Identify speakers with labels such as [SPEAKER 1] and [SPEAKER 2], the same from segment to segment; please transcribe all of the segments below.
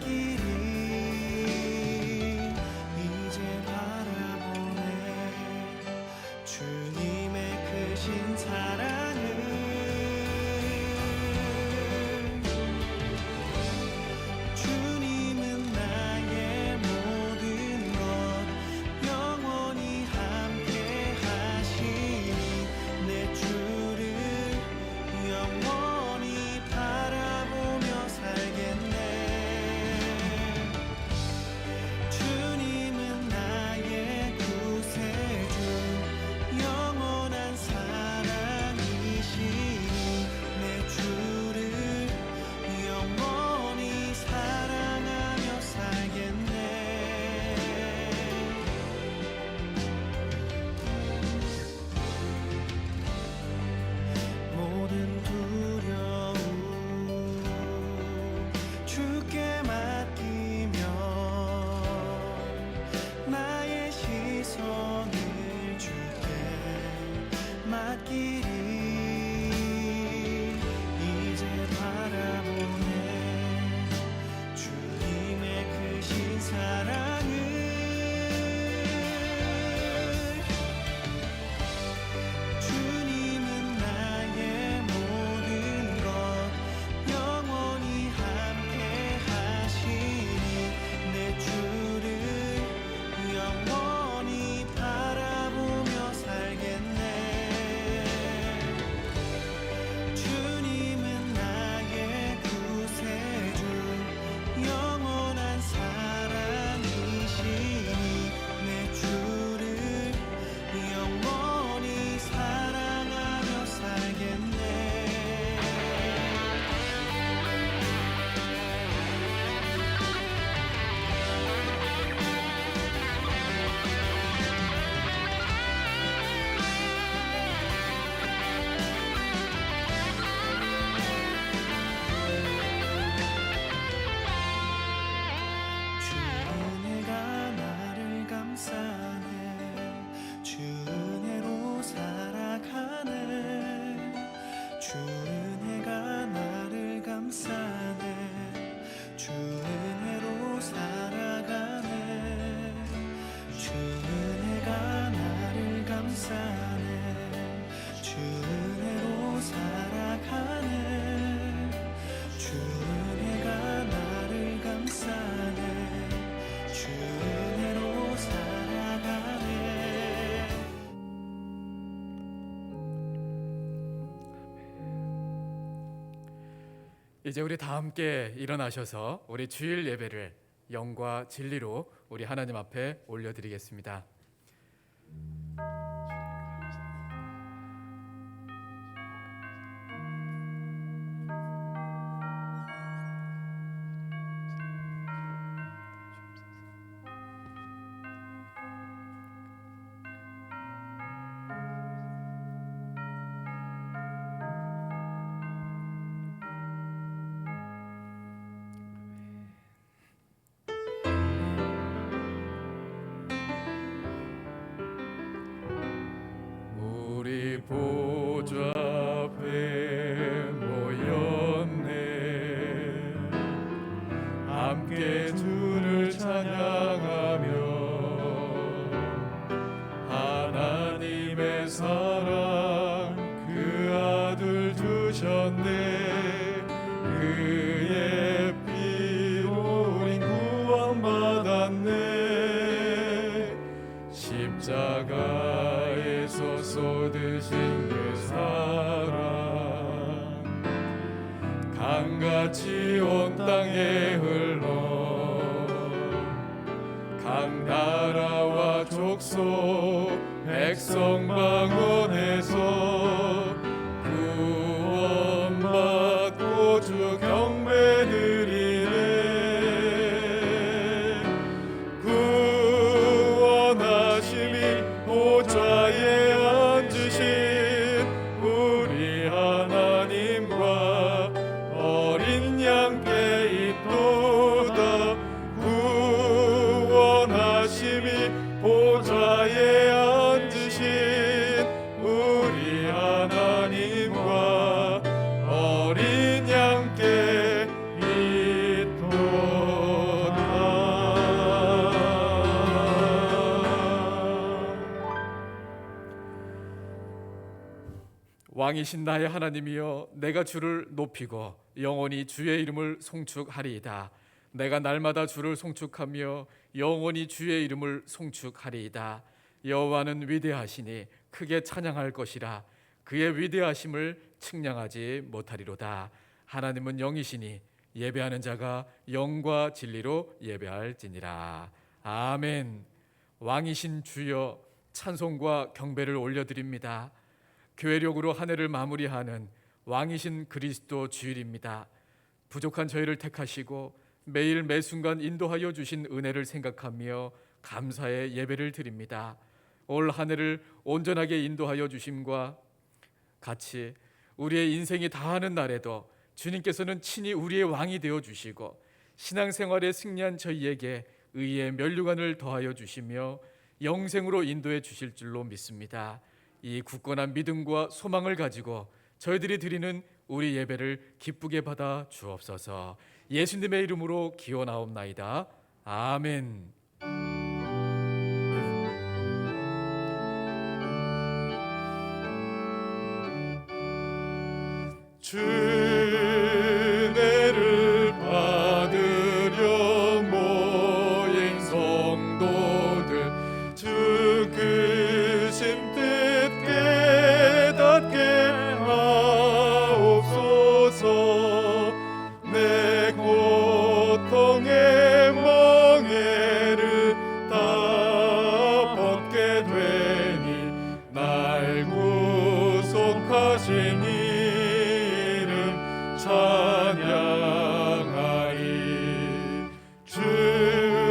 [SPEAKER 1] 맡기리. 이제 바라보네 주님의 크신 사랑을. 주님은 나의 모든 것 영원히 함께 하시니 내 주를 영원히 바라보며 살겠네. 주님은 나의 구세주 영원한 사랑이시니 내 주를 영원히 사랑하며 살겠네. 모든 두려움 주께 맡기며 나의 시선을 주께 맡기리. 이제 바라보네 주님의 크신 사랑을. 주님은 나의 모든 것 영원히 함께 하시니 내 주를 영원히 바라보며 살겠네. 주님은 나의 구세주 영원한 사랑이시니 내 주를 영원히 사랑하며 살겠네. 주 은혜가 나를 감싸네. 주 은혜로 살아가네. 주 은혜가 나를 감싸네. 주 은혜로 살아가네. 주 은혜가 나를 감싸네. 주 은혜로 살아가네. 주 은혜가 나를 감싸네. 주 은혜로 살아가네.
[SPEAKER 2] 이제 우리 다 함께 일어나셔서 우리 주일 예배를 영과 진리로 우리 하나님 앞에 올려드리겠습니다. 우리 보좌 앞에 모였네. 함께 주를 찬양하며 하나님의 사랑 그 아들 주셨네. 그의 피로 우린 구원받았네. 십자가에서 쏟으신 그 사랑 강같이 온 땅에 흘러 강나라와 족속 백성 방언에서 구원받고 주 경배 드리네. 구원하심이 보좌에 앉으신 우리 하나님과 어린 양께 있도다. 구원하심이 보좌에 앉으신 우리 왕이신 나의 하나님이여, 내가 주를 높이고 영원히 주의 이름을 송축하리이다. 내가 날마다 주를 송축하며 영원히 주의 이름을 송축하리이다. 여호와는 위대하시니 크게 찬양할 것이라. 그의 위대하심을 측량하지 못하리로다. 하나님은 영이시니 예배하는 자가 영과 진리로 예배할지니라. 아멘. 왕이신 주여, 찬송과 경배를 올려드립니다. 교회력으로 한 해를 마무리하는 왕이신 그리스도 주일입니다. 부족한 저희를 택하시고 매일 매순간 인도하여 주신 은혜를 생각하며 감사의 예배를 드립니다. 올 한 해를 온전하게 인도하여 주심과 같이 우리의 인생이 다하는 날에도 주님께서는 친히 우리의 왕이 되어 주시고 신앙생활에 승리한 저희에게 의의 면류관을 더하여 주시며 영생으로 인도해 주실 줄로 믿습니다. 이 굳건한 믿음과 소망을 가지고 저희들이 드리는 우리 예배를 기쁘게 받아 주옵소서. 예수님의 이름으로 기원하옵나이다. 아멘.
[SPEAKER 1] 주 은혜를 받으려 모인 성도들, 주 크신 뜻 깨닫게 하옵소서. 내 고통의 멍에를 다 벗게 되니 날 구속하신 이름 찬양하리. 주리를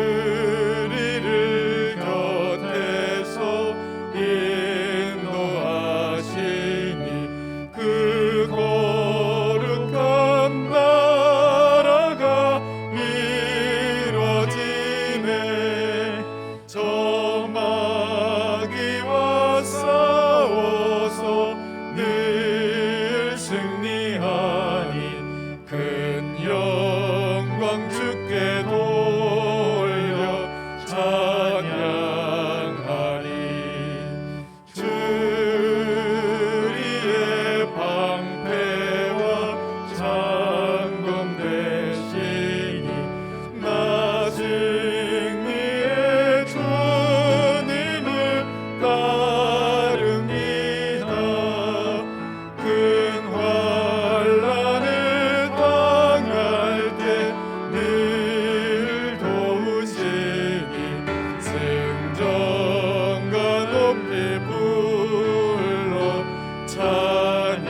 [SPEAKER 1] 곁에서 인도하시니 그 거룩한 나라가 이뤄지네. 저 마귀와 싸워서 늘 승리하니 큰 영광 주께 돌려 찬양하리. 주리의 방패와 장검 되시니 나 승리의 주님을 따릅니다. 큰 환난을 당할 때 늘 도우시니 승전과 높이 불러 찬양하리.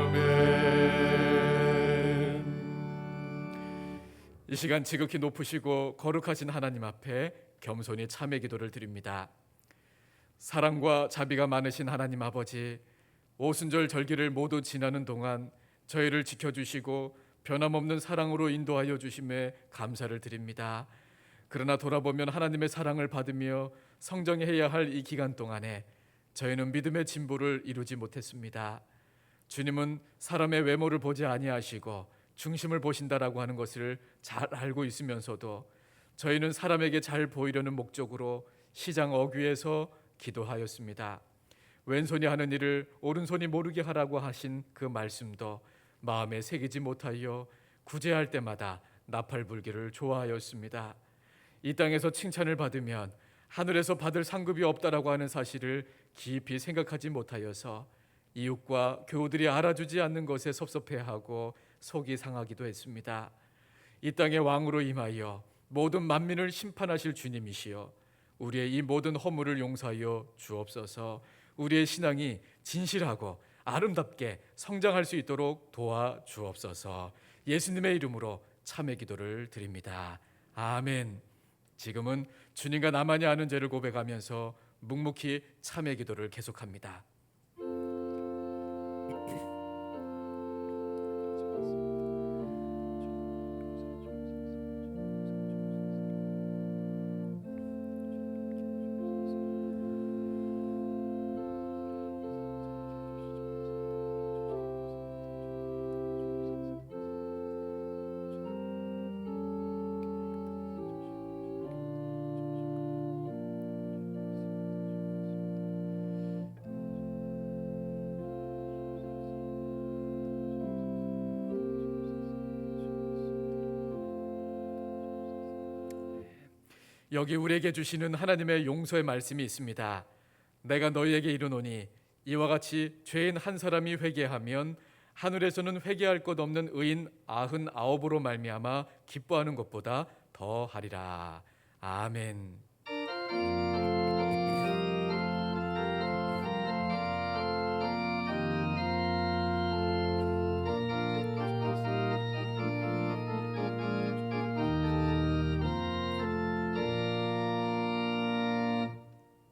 [SPEAKER 1] 아멘.
[SPEAKER 2] 이 시간 지극히 높으시고 거룩하신 하나님 앞에 겸손히 참회 기도를 드립니다. 사랑과 자비가 많으신 하나님 아버지, 오순절 절기를 모두 지나는 동안 저희를 지켜주시고 변함없는 사랑으로 인도하여 주심에 감사를 드립니다. 그러나 돌아보면 하나님의 사랑을 받으며 성장해야 할 이 기간 동안에 저희는 믿음의 진보를 이루지 못했습니다. 주님은 사람의 외모를 보지 아니하시고 중심을 보신다라고 하는 것을 잘 알고 있으면서도 저희는 사람에게 잘 보이려는 목적으로 시장 어귀에서 기도하였습니다. 왼손이 하는 일을 오른손이 모르게 하라고 하신 그 말씀도 마음에 새기지 못하여 구제할 때마다 나팔불기를 좋아하였습니다. 이 땅에서 칭찬을 받으면 하늘에서 받을 상급이 없다라고 하는 사실을 깊이 생각하지 못하여서 이웃과 교우들이 알아주지 않는 것에 섭섭해하고 속이 상하기도 했습니다. 이 땅의 왕으로 임하여 모든 만민을 심판하실 주님이시여, 우리의 이 모든 허물을 용서하여 주옵소서. 우리의 신앙이 진실하고 아름답게 성장할 수 있도록 도와 주옵소서. 예수님의 이름으로 참회 기도를 드립니다. 아멘. 지금은 주님과 나만이 아는 죄를 고백하면서 묵묵히 참회 기도를 계속합니다. 여기 우리에게 주시는 하나님의 용서의 말씀이 있습니다. 내가 너희에게 이르노니 이와 같이 죄인 한 사람이 회개하면 하늘에서는 회개할 것 없는 의인 99으로 말미암아 기뻐하는 것보다 더 하리라. 아멘.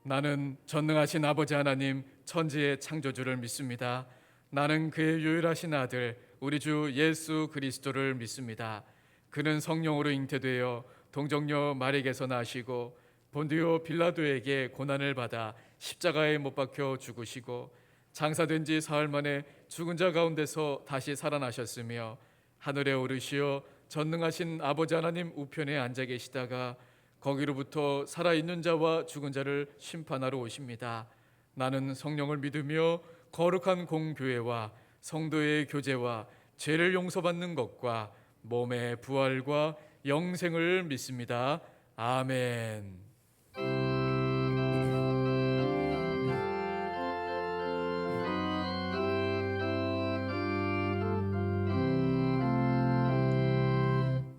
[SPEAKER 2] 나는 전능하신 아버지 하나님 천지의 창조주를 믿습니다. 나는 그의 유일하신 아들 우리 주 예수 그리스도를 믿습니다. 그는 성령으로 잉태되어 동정녀 마리에게서 나시고 본디오 빌라도에게 고난을 받아 십자가에 못 박혀 죽으시고 장사된 지 사흘 만에 죽은 자 가운데서 다시 살아나셨으며 하늘에 오르시어 전능하신 아버지 하나님 우편에 앉아 계시다가 거기로부터 살아있는 자와 죽은 자를 심판하러 오십니다. 나는 성령을 믿으며 거룩한 공교회와 성도의 교제와 죄를 용서받는 것과 몸의 부활과 영생을 믿습니다. 아멘.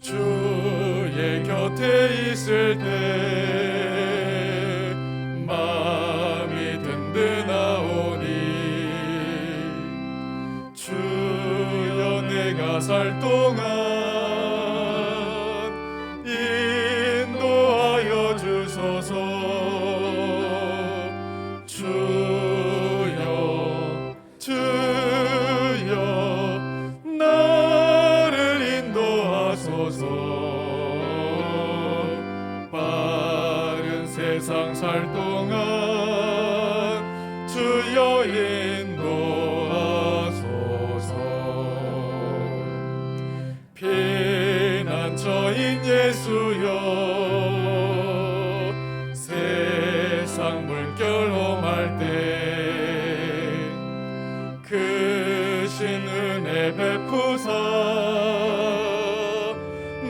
[SPEAKER 1] 주의 곁에 있을 때 마음이 든든하오니 주여 내가 살 동안 인도하여 주소서. 주여 나를 인도하소서. 세상 살 동안 주여 인도하소서. 피난처인 예수여 세상 물결 험할 때 크신 은혜 베푸사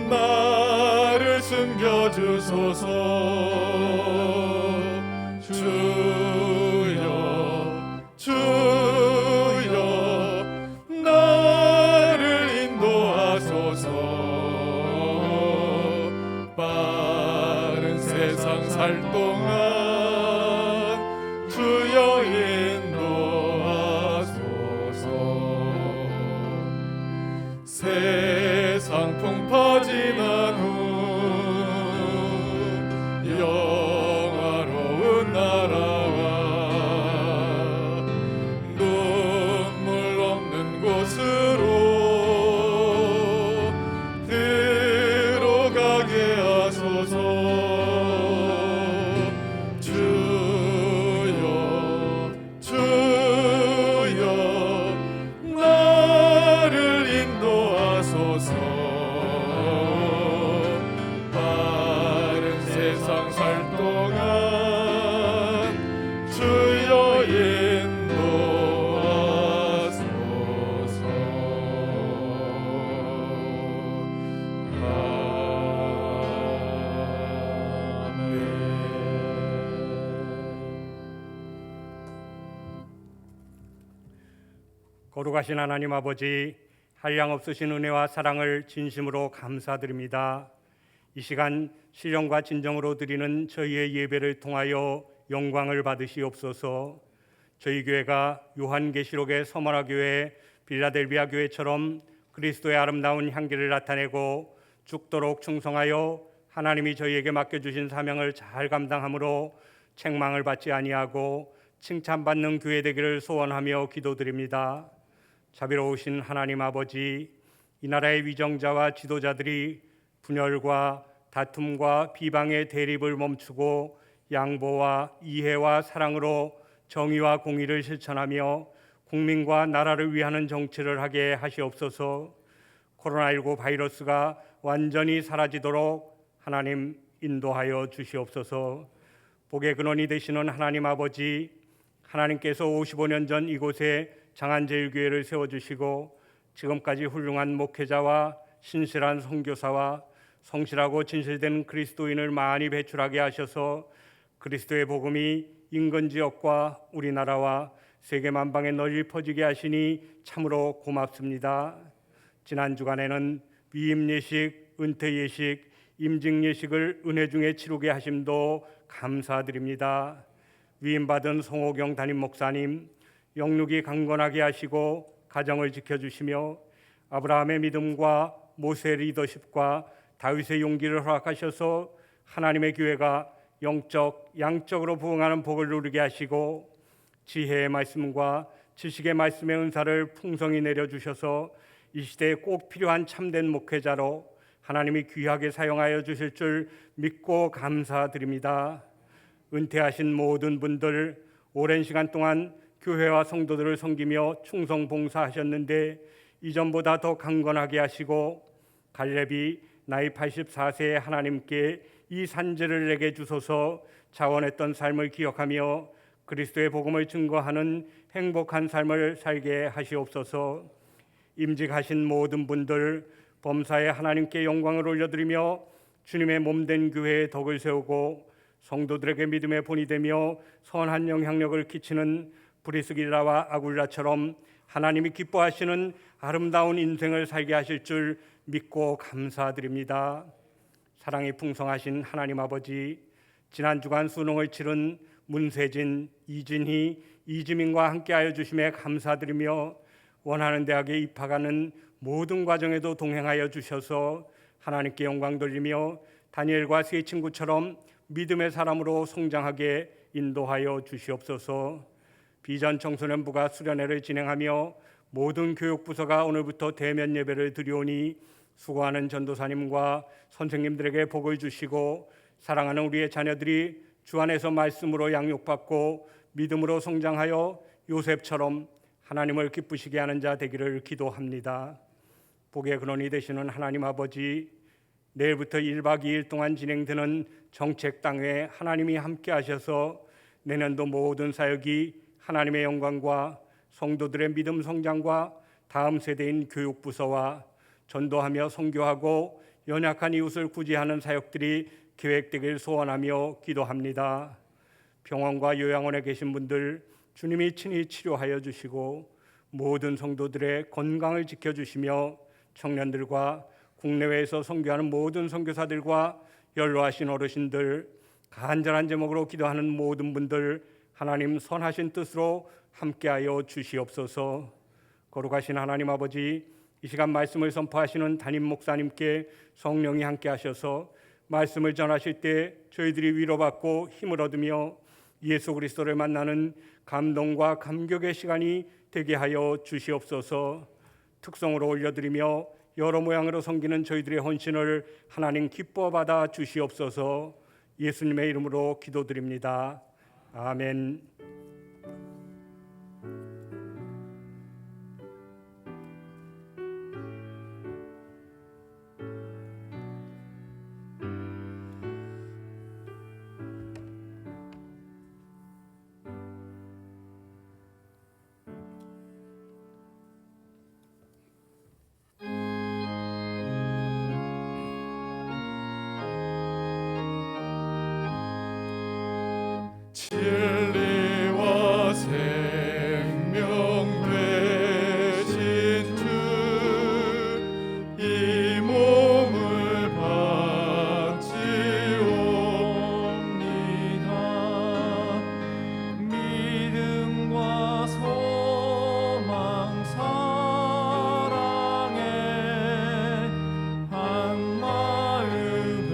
[SPEAKER 1] 나를 숨겨주소서. 주여 나를 인도하소서. 빠른 세상 살 동안 주여 인도하소서. 세상 풍파 지난 후 영화로운 나라와 눈물 없는 곳으로 들어가게 하소서. 주여 나를 인도하소서. 바른 세상 살 동안 주여 인도하소서.
[SPEAKER 3] 거룩하신 하나님 아버지, 한량없으신 은혜와 사랑을 진심으로 감사드립니다. 이 시간 신령과 진정으로 드리는 저희의 예배를 통하여 영광을 받으시옵소서. 저희 교회가 요한계시록의 서머나 교회, 빌라델비아 교회처럼 그리스도의 아름다운 향기를 나타내고 죽도록 충성하여 하나님이 저희에게 맡겨주신 사명을 잘 감당함으로 책망을 받지 아니하고 칭찬받는 교회 되기를 소원하며 기도드립니다. 자비로우신 하나님 아버지, 이 나라의 위정자와 지도자들이 분열과 다툼과 비방의 대립을 멈추고 양보와 이해와 사랑으로 정의와 공의를 실천하며 국민과 나라를 위하는 정치를 하게 하시옵소서. 코로나19 바이러스가 완전히 사라지도록 하나님 인도하여 주시옵소서. 복의 근원이 되시는 하나님 아버지, 하나님께서 55년 전 이곳에 장안제일교회를 세워주시고 지금까지 훌륭한 목회자와 신실한 선교사와 성실하고 진실된 그리스도인을 많이 배출하게 하셔서 그리스도의 복음이 인근 지역과 우리나라와 세계 만방에 널리 퍼지게 하시니 참으로 고맙습니다. 지난 주간에는 위임 예식, 은퇴 예식, 임직 예식을 은혜 중에 치르게 하심도 감사드립니다. 위임받은 송호경 담임 목사님, 영육이 강건하게 하시고 가정을 지켜주시며 아브라함의 믿음과 모세의 리더십과 다윗의 용기를 허락하셔서 하나님의 교회가 영적, 양적으로 부흥하는 복을 누리게 하시고 지혜의 말씀과 지식의 말씀의 은사를 풍성히 내려주셔서 이 시대에 꼭 필요한 참된 목회자로 하나님이 귀하게 사용하여 주실 줄 믿고 감사드립니다. 은퇴하신 모든 분들 오랜 시간 동안 교회와 성도들을 섬기며 충성 봉사하셨는데 이전보다 더 강건하게 하시고 갈렙이 나이 84세에 하나님께 이 산지를 내게 주소서 자원했던 삶을 기억하며 그리스도의 복음을 증거하는 행복한 삶을 살게 하시옵소서. 임직하신 모든 분들 범사에 하나님께 영광을 올려드리며 주님의 몸된 교회의 덕을 세우고 성도들에게 믿음의 본이 되며 선한 영향력을 끼치는 브리스길라와 아굴라처럼 하나님이 기뻐하시는 아름다운 인생을 살게 하실 줄 믿고 감사드립니다. 사랑이 풍성하신 하나님 아버지, 지난 주간 수능을 치른 문세진, 이진희, 이지민과 함께하여 주심에 감사드리며 원하는 대학에 입학하는 모든 과정에도 동행하여 주셔서 하나님께 영광 돌리며 다니엘과 세 친구처럼 믿음의 사람으로 성장하게 인도하여 주시옵소서. 비전 청소년부가 수련회를 진행하며 모든 교육부서가 오늘부터 대면 예배를 드리오니 수고하는 전도사님과 선생님들에게 복을 주시고 사랑하는 우리의 자녀들이 주 안에서 말씀으로 양육받고 믿음으로 성장하여 요셉처럼 하나님을 기쁘시게 하는 자 되기를 기도합니다. 복의 근원이 되시는 하나님 아버지, 내일부터 1박 2일 동안 진행되는 정책당회 하나님이 함께 하셔서 내년도 모든 사역이 하나님의 영광과 성도들의 믿음 성장과 다음 세대인 교육부서와 전도하며 선교하고 연약한 이웃을 구제하는 사역들이 계획되길 소원하며 기도합니다. 병원과 요양원에 계신 분들 주님이 친히 치료하여 주시고 모든 성도들의 건강을 지켜주시며 청년들과 국내외에서 선교하는 모든 선교사들과 연로하신 어르신들, 간절한 제목으로 기도하는 모든 분들 하나님 선하신 뜻으로 함께하여 주시옵소서. 거룩하신 하나님 아버지, 이 시간 말씀을 선포하시는 담임 목사님께 성령이 함께하셔서 말씀을 전하실 때 저희들이 위로받고 힘을 얻으며 예수 그리스도를 만나는 감동과 감격의 시간이 되게 하여 주시옵소서. 특성으로 올려드리며 여러 모양으로 섬기는 저희들의 헌신을 하나님 기뻐 받아 주시옵소서. 예수님의 이름으로 기도드립니다. 아멘.
[SPEAKER 1] 진리와 생명 되신 주, 이 몸을 바치옵니다. 믿음과 소망 사랑에 한 마음에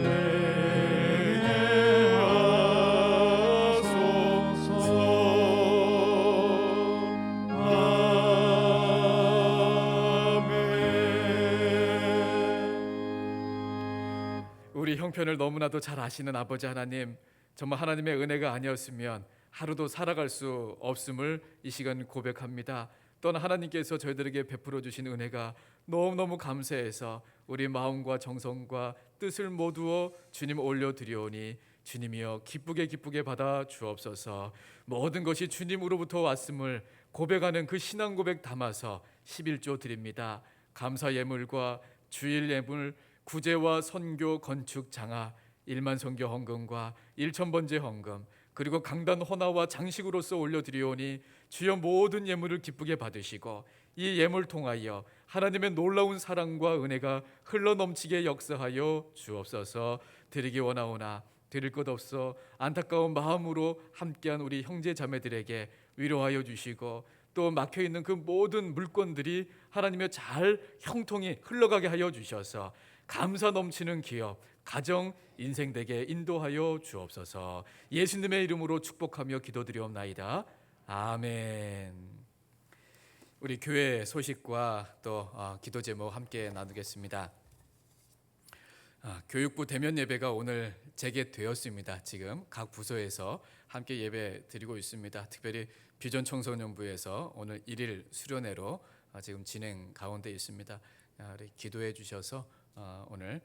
[SPEAKER 2] 우리 형편을 너무나도 잘 아시는 아버지 하나님, 정말 하나님의 은혜가 아니었으면 하루도 살아갈 수 없음을 이 시간 고백합니다. 또한 하나님께서 저희들에게 베풀어 주신 은혜가 너무너무 감사해서 우리 마음과 정성과 뜻을 모두어 주님 올려드리오니 주님이여 기쁘게 받아 주옵소서. 모든 것이 주님으로부터 왔음을 고백하는 그 신앙 고백 담아서 11조 드립니다. 감사 예물과 주일 예물 구제와 선교 건축 장하 1만 선교 헌금과 1,000번째 헌금 그리고 강단 헌화와 장식으로서 올려드리오니 주여 모든 예물을 기쁘게 받으시고 이 예물 통하여 하나님의 놀라운 사랑과 은혜가 흘러넘치게 역사하여 주옵소서. 드리기 원하오나 드릴 것 없어 안타까운 마음으로 함께한 우리 형제 자매들에게 위로하여 주시고 또 막혀있는 그 모든 물건들이 하나님의 잘 형통이 흘러가게 하여 주셔서 감사 넘치는 기업, 가정, 인생되게 인도하여 주옵소서. 예수님의 이름으로 축복하며 기도드리옵나이다. 아멘. 우리 교회 소식과 또 기도 제목 함께 나누겠습니다. 교육부 대면 예배가 오늘 재개되었습니다. 지금 각 부서에서 함께 예배 드리고 있습니다. 특별히 비전 청소년부에서 오늘 1일 수련회로 지금 진행 가운데 있습니다. 우리 기도해 주셔서 오늘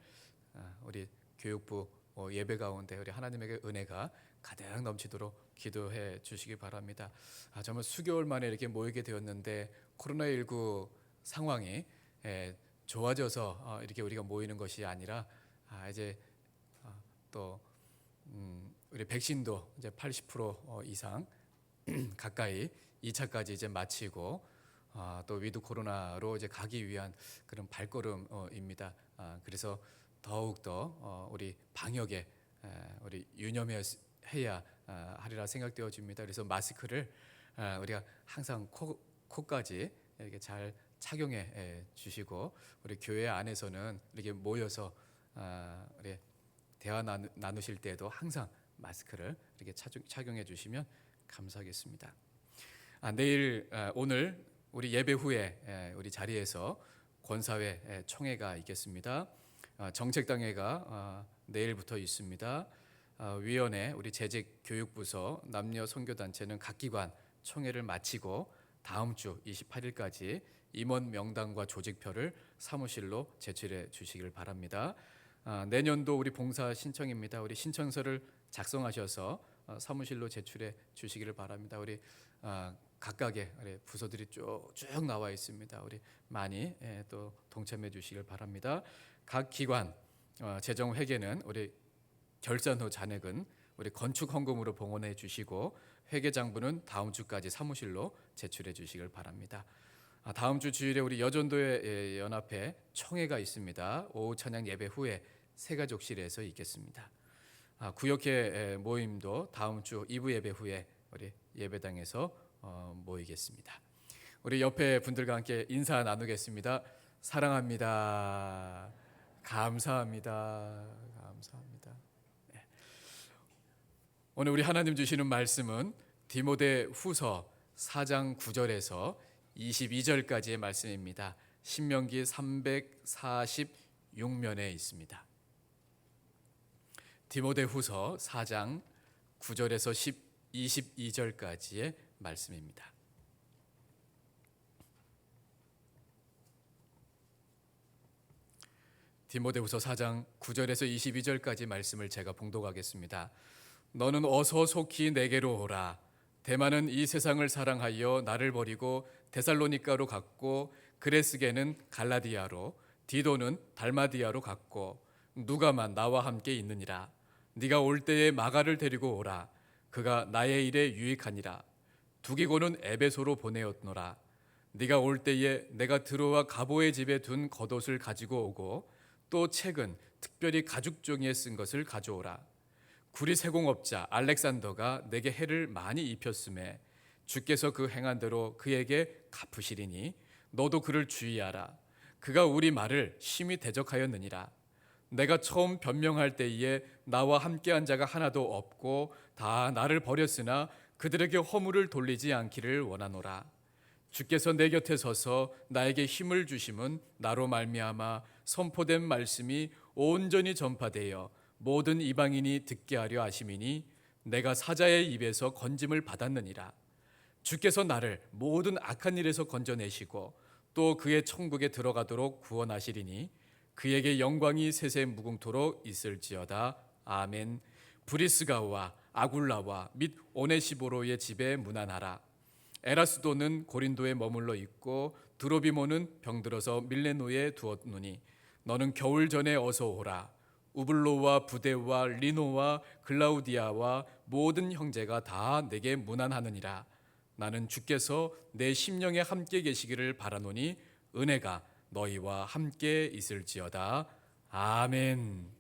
[SPEAKER 2] 우리 교육부 예배 가운데 우리 하나님의 은혜가 가득 넘치도록 기도해 주시기 바랍니다. 정말 수개월 만에 이렇게 모이게 되었는데 코로나19 상황이 좋아져서 이렇게 우리가 모이는 것이 아니라 이제 또 우리 백신도 이제 80% 이상 가까이 2차까지 이제 마치고 또 위드 코로나로 이제 가기 위한 그런 발걸음입니다. 그래서 더욱 더 우리 방역에 우리 유념해야 하리라 생각되어집니다. 그래서 마스크를 우리가 항상 코까지 이렇게 잘 착용해 주시고 우리 교회 안에서는 이렇게 모여서 우리 대화 나누실 때에도 항상 마스크를 이렇게 착용해 주시면 감사하겠습니다. 내일 오늘 우리 예배 후에 우리 자리에서 권사회 총회가 있겠습니다. 정책당회가 내일부터 있습니다. 위원회 우리 재직교육부서 남녀 선교단체는 각 기관 총회를 마치고 다음 주 28일까지 임원 명단과 조직표를 사무실로 제출해 주시길 바랍니다. 내년도 우리 봉사 신청입니다. 우리 신청서를 작성하셔서 사무실로 제출해 주시기를 바랍니다. 우리 각각의 우리 부서들이 쭉 나와 있습니다. 우리 많이 또 동참해 주시길 바랍니다. 각 기관 재정 회계는 우리 결산 후 잔액은 우리 건축 헌금으로 봉헌해 주시고 회계 장부는 다음 주까지 사무실로 제출해 주시길 바랍니다. 다음 주 주일에 우리 여전도의 연합회 총회가 있습니다. 오후 찬양 예배 후에 새가족실에서 있겠습니다. 구역회 모임도 다음 주 2부 예배 후에 우리 예배당에서 모이겠습니다. 우리 옆에 분들과 함께 인사 나누겠습니다. 사랑합니다. 감사합니다. 감사합니다. 네. 오늘 우리 하나님 주시는 말씀은 디모데 후서 4장 9절에서 22절까지의 말씀입니다. 신명기 346면에 있습니다. 디모데 후서 4장 9절에서 22절까지의 말씀입니다. 디모데후서 4장 9절에서 22절까지 말씀을 제가 봉독하겠습니다. 너는 어서 속히 내게로 오라. 데마는 이 세상을 사랑하여 나를 버리고 데살로니가로 갔고 그레스게는 갈라디아로 디도는 달마디아로 갔고 누가만 나와 함께 있느니라. 네가 올 때에 마가를 데리고 오라. 그가 나의 일에 유익하니라. 두기고는 에베소로 보내었노라. 네가 올 때에 내가 드로와 가보의 집에 둔 겉옷을 가지고 오고 또 책은 특별히 가죽 종이에 쓴 것을 가져오라. 구리 세공업자 알렉산더가 내게 해를 많이 입혔음에 주께서 그 행한 대로 그에게 갚으시리니 너도 그를 주의하라. 그가 우리 말을 심히 대적하였느니라. 내가 처음 변명할 때에 나와 함께한 자가 하나도 없고 다 나를 버렸으나 그들에게 허물을 돌리지 않기를 원하노라. 주께서 내 곁에 서서 나에게 힘을 주심은 나로 말미암아 선포된 말씀이 온전히 전파되어 모든 이방인이 듣게 하려 하심이니 내가 사자의 입에서 건짐을 받았느니라. 주께서 나를 모든 악한 일에서 건져내시고 또 그의 천국에 들어가도록 구원하시리니 그에게 영광이 세세 무궁토록 있을지어다. 아멘. 브리스가와 아굴라와 및 오네시보로의 집에 문안하라. 에라스도는 고린도에 머물러 있고 드로비모는 병들어서 밀레노에 두었노니 너는 겨울 전에 어서 오라. 우블로와 부데와 리노와 글라우디아와 모든 형제가 다 내게 문안하느니라. 나는 주께서 내 심령에 함께 계시기를 바라노니 은혜가 너희와 함께 있을지어다. 아멘.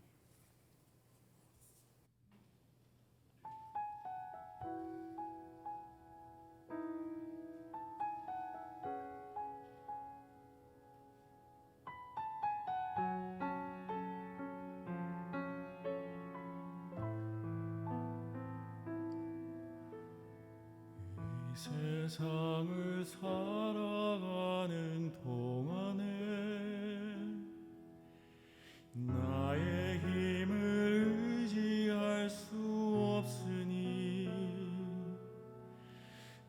[SPEAKER 1] 이 세상을 살아가는 동안에 나의 힘을 의지할 수 없으니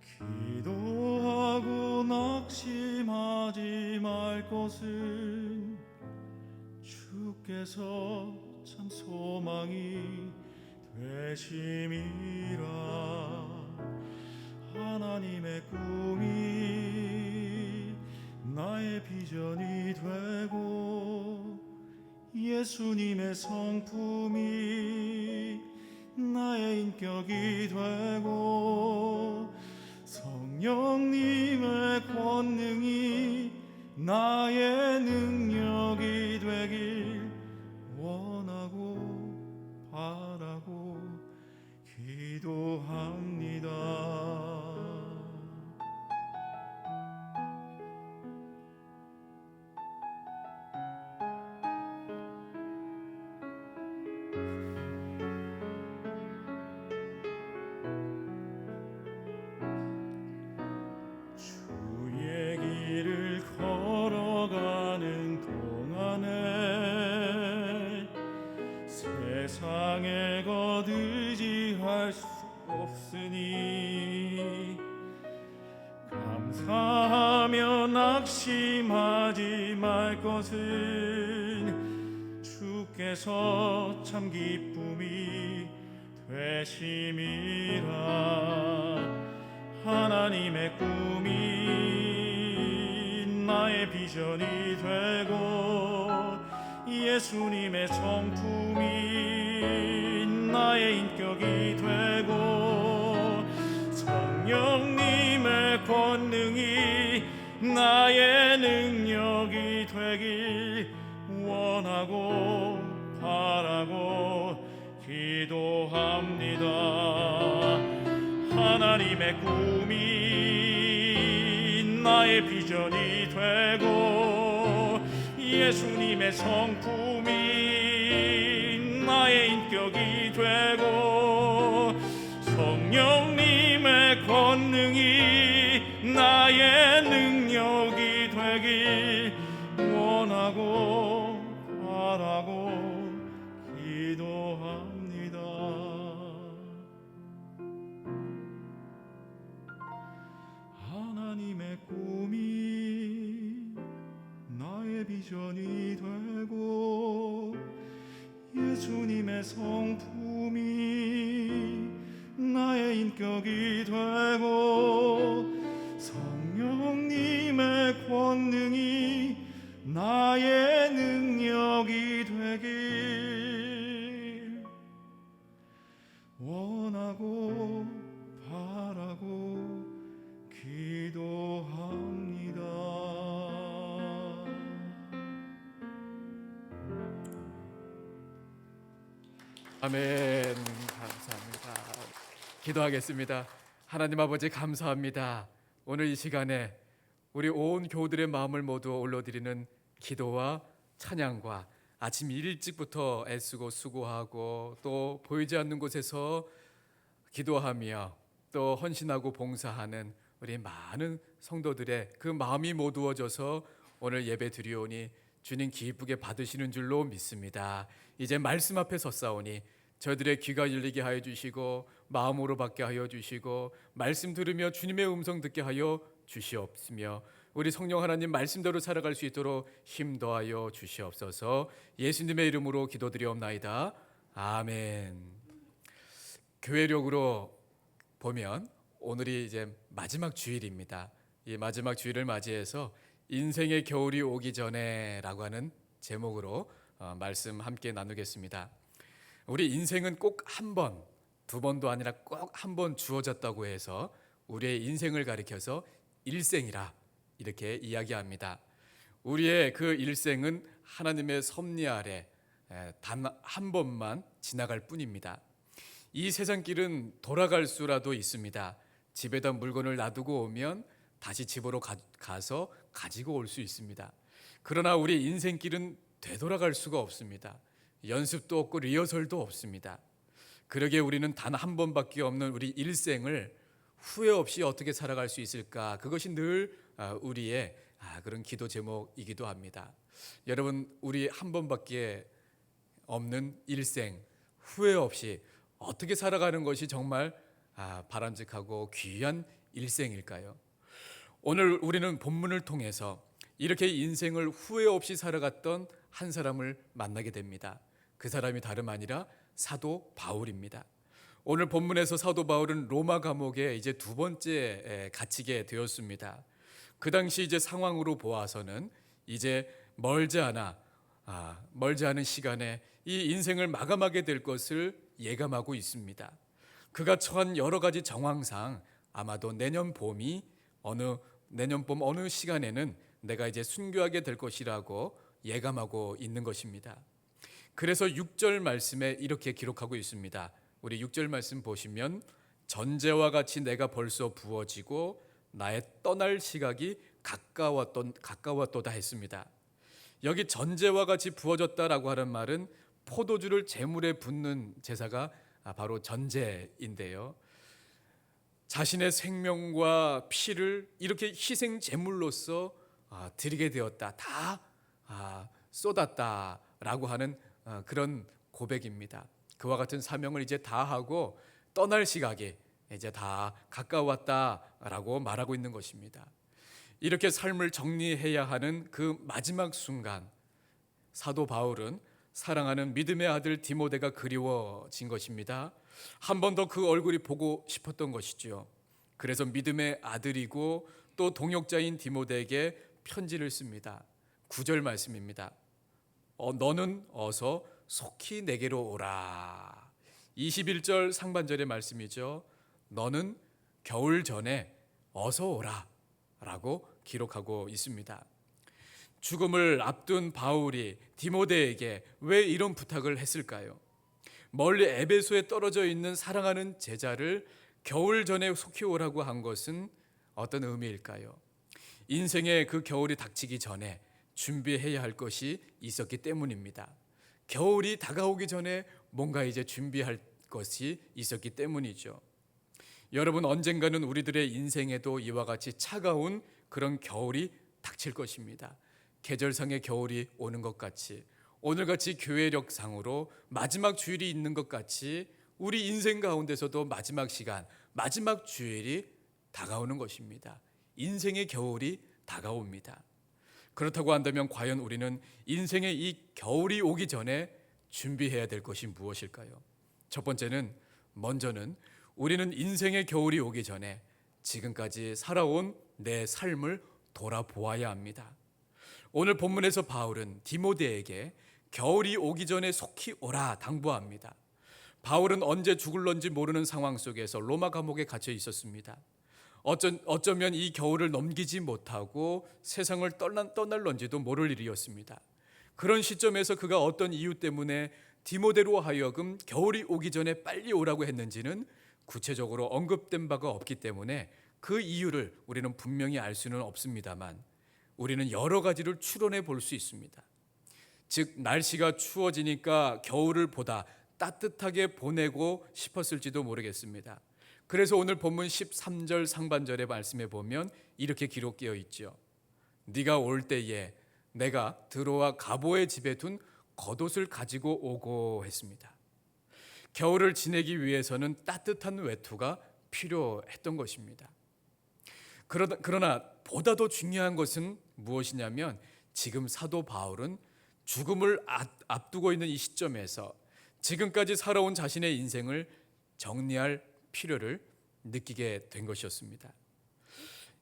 [SPEAKER 1] 기도하고 낙심하지 말 것은 주께서 참 소망이 되심이라. 하나님의 꿈이 나의 비전이 되고 예수님의 성품이 나의 인격이 되고 성령님의 권능이 나의 능력이 되길 원하고 바라고 기도합니다. 주의 길을 걸어가는 동안에 세상에 것 의지할 수 없으니 감사하며 낙심하지 말 것은 주께서 참 기쁨이 되심이라. 하나님의 꿈이 나의 비전이 되고 예수님의 성품이 나의 인격이 되고 성령님의 권능이 나의 능력이 되길 원하고 바라고 기도합니다. 하나님의 꿈이 나의 비전이 되고 예수님의 성품이 나의 인격이 되고 성령님의 권능이 나의 능력이 되길 원하고 바라고 기도합니다. 하나님의 꿈이 나의 비전이 되고 예수님의 성품이 나의 인격이 되고 성령님의 권능이 나의 능력이 되길 원하고 바라고 기도합니다.
[SPEAKER 2] 아멘. 감사합니다. 기도하겠습니다. 하나님 아버지 감사합니다. 오늘 이 시간에 우리 온 교우들의 마음을 모두 올려드리는 기도와 찬양과 아침 일찍부터 애쓰고 수고하고 또 보이지 않는 곳에서 기도하며 또 헌신하고 봉사하는 우리 많은 성도들의 그 마음이 모두어져서 오늘 예배 드리오니 주님 기쁘게 받으시는 줄로 믿습니다. 이제 말씀 앞에 섰사오니 저들의 귀가 열리게 하여 주시고 마음으로 받게 하여 주시고 말씀 들으며 주님의 음성 듣게 하여 주시옵으며 우리 성령 하나님 말씀대로 살아갈 수 있도록 힘 더하여 주시옵소서. 예수님의 이름으로 기도드리옵나이다. 아멘. 교회력으로 보면 오늘이 이제 마지막 주일입니다. 이 마지막 주일을 맞이해서 인생의 겨울이 오기 전에라고 하는 제목으로 말씀 함께 나누겠습니다. 우리 인생은 꼭 한 번, 두 번도 아니라 꼭 한 번 주어졌다고 해서 우리의 인생을 가리켜서 일생이라 이렇게 이야기합니다. 우리의 그 일생은 하나님의 섭리 아래 단 한 번만 지나갈 뿐입니다. 이 세상길은 돌아갈 수라도 있습니다. 집에다 물건을 놔두고 오면 다시 집으로 가서 가지고 올 수 있습니다. 그러나 우리 인생길은 되돌아갈 수가 없습니다. 연습도 없고 리허설도 없습니다. 그러기에 우리는 단 한 번밖에 없는 우리 일생을 후회 없이 어떻게 살아갈 수 있을까? 그것이 늘 우리의 그런 기도 제목이기도 합니다. 여러분, 우리 한 번밖에 없는 일생 후회 없이 어떻게 살아가는 것이 정말 바람직하고 귀한 일생일까요? 오늘 우리는 본문을 통해서 이렇게 인생을 후회 없이 살아갔던 한 사람을 만나게 됩니다. 그 사람이 다름 아니라 사도 바울입니다. 오늘 본문에서 사도 바울은 로마 감옥에 이제 두 번째 갇히게 되었습니다. 그 당시 이제 상황으로 보아서는 이제 멀지 않은 시간에 이 인생을 마감하게 될 것을 예감하고 있습니다. 그가 처한 여러 가지 정황상 아마도 내년 봄 어느 시간에는 내가 이제 순교하게 될 것이라고 예감하고 있는 것입니다. 그래서 6절 말씀에 이렇게 기록하고 있습니다. 우리 6절 말씀 보시면 전제와 같이 내가 벌써 부어지고 나의 떠날 시각이 가까웠도다 했습니다. 여기 전제와 같이 부어졌다라고 하는 말은 포도주를 제물에 붓는 제사가 바로 전제인데요. 자신의 생명과 피를 이렇게 희생 제물로서 드리게 되었다, 다 쏟았다라고 하는 그런 고백입니다. 그와 같은 사명을 이제 다 하고 떠날 시각이 이제 다 가까웠다라고 말하고 있는 것입니다. 이렇게 삶을 정리해야 하는 그 마지막 순간, 사도 바울은 사랑하는 믿음의 아들 디모데가 그리워진 것입니다. 한 번 더 그 얼굴이 보고 싶었던 것이죠. 그래서 믿음의 아들이고 또 동역자인 디모데에게 편지를 씁니다. 9절 말씀입니다. 너는 어서 속히 내게로 오라. 21절 상반절의 말씀이죠. 너는 겨울 전에 어서 오라 라고 기록하고 있습니다. 죽음을 앞둔 바울이 디모데에게 왜 이런 부탁을 했을까요? 멀리 에베소에 떨어져 있는 사랑하는 제자를 겨울 전에 속히 오라고 한 것은 어떤 의미일까요? 인생의 그 겨울이 닥치기 전에 준비해야 할 것이 있었기 때문입니다. 겨울이 다가오기 전에 뭔가 이제 준비할 것이 있었기 때문이죠. 여러분, 언젠가는 우리들의 인생에도 이와 같이 차가운 그런 겨울이 닥칠 것입니다. 계절상의 겨울이 오는 것 같이, 오늘같이 교회력상으로 마지막 주일이 있는 것 같이 우리 인생 가운데서도 마지막 시간, 마지막 주일이 다가오는 것입니다. 인생의 겨울이 다가옵니다. 그렇다고 한다면 과연 우리는 인생의 이 겨울이 오기 전에 준비해야 될 것이 무엇일까요? 첫 번째는, 먼저는 우리는 인생의 겨울이 오기 전에 지금까지 살아온 내 삶을 돌아보아야 합니다. 오늘 본문에서 바울은 디모데에게 겨울이 오기 전에 속히 오라 당부합니다. 바울은 언제 죽을런지 모르는 상황 속에서 로마 감옥에 갇혀 있었습니다. 어쩌면 이 겨울을 넘기지 못하고 세상을 떠날런지도 모를 일이었습니다. 그런 시점에서 그가 어떤 이유 때문에 디모데로 하여금 겨울이 오기 전에 빨리 오라고 했는지는 구체적으로 언급된 바가 없기 때문에 그 이유를 우리는 분명히 알 수는 없습니다만 우리는 여러 가지를 추론해 볼 수 있습니다. 즉, 날씨가 추워지니까 겨울을 보다 따뜻하게 보내고 싶었을지도 모르겠습니다. 그래서 오늘 본문 13절 상반절의 말씀에 보면 이렇게 기록되어 있죠. 네가 올 때에 내가 드로아 가보의 집에 둔 겉옷을 가지고 오고 했습니다. 겨울을 지내기 위해서는 따뜻한 외투가 필요했던 것입니다. 그러나 보다 더 중요한 것은 무엇이냐면 지금 사도 바울은 죽음을 앞두고 있는 이 시점에서 지금까지 살아온 자신의 인생을 정리할 필요를 느끼게 된 것이었습니다.